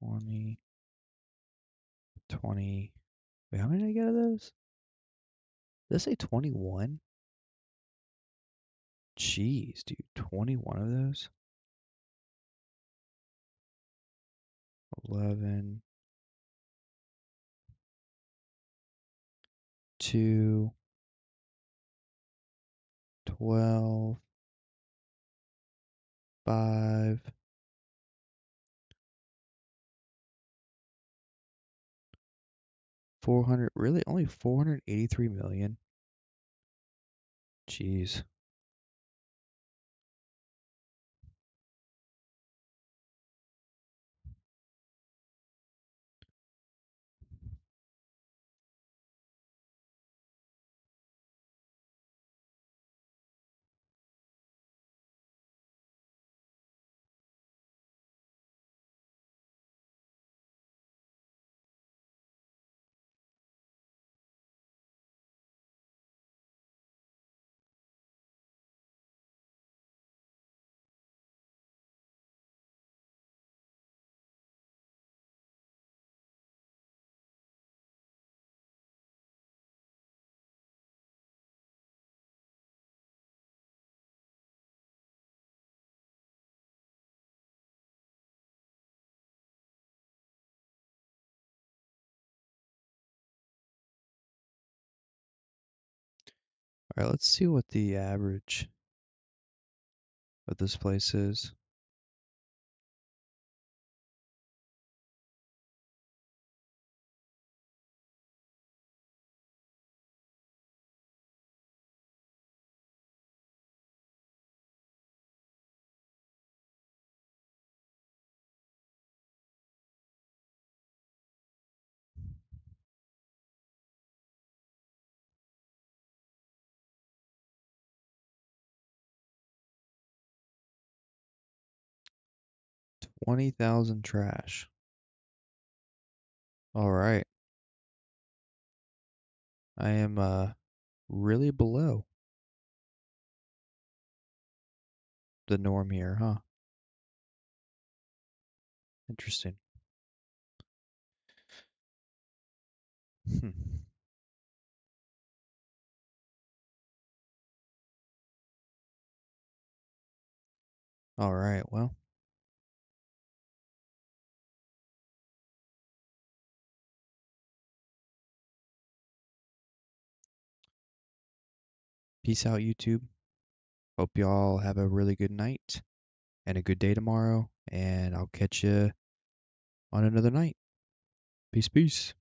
$20, $20. Wait, how many did I get of those? Did I say 21? Jeez, dude, 21 of those? 11, 2, 12, 5, 400. Really? Only 483 million? Jeez. All right, let's see what the average of this place is. $20,000 trash. All right. I am really below the norm here, huh? Interesting. Hmm. All right, well. Peace out, YouTube. Hope y'all have a really good night and a good day tomorrow, and I'll catch you on another night. Peace, peace.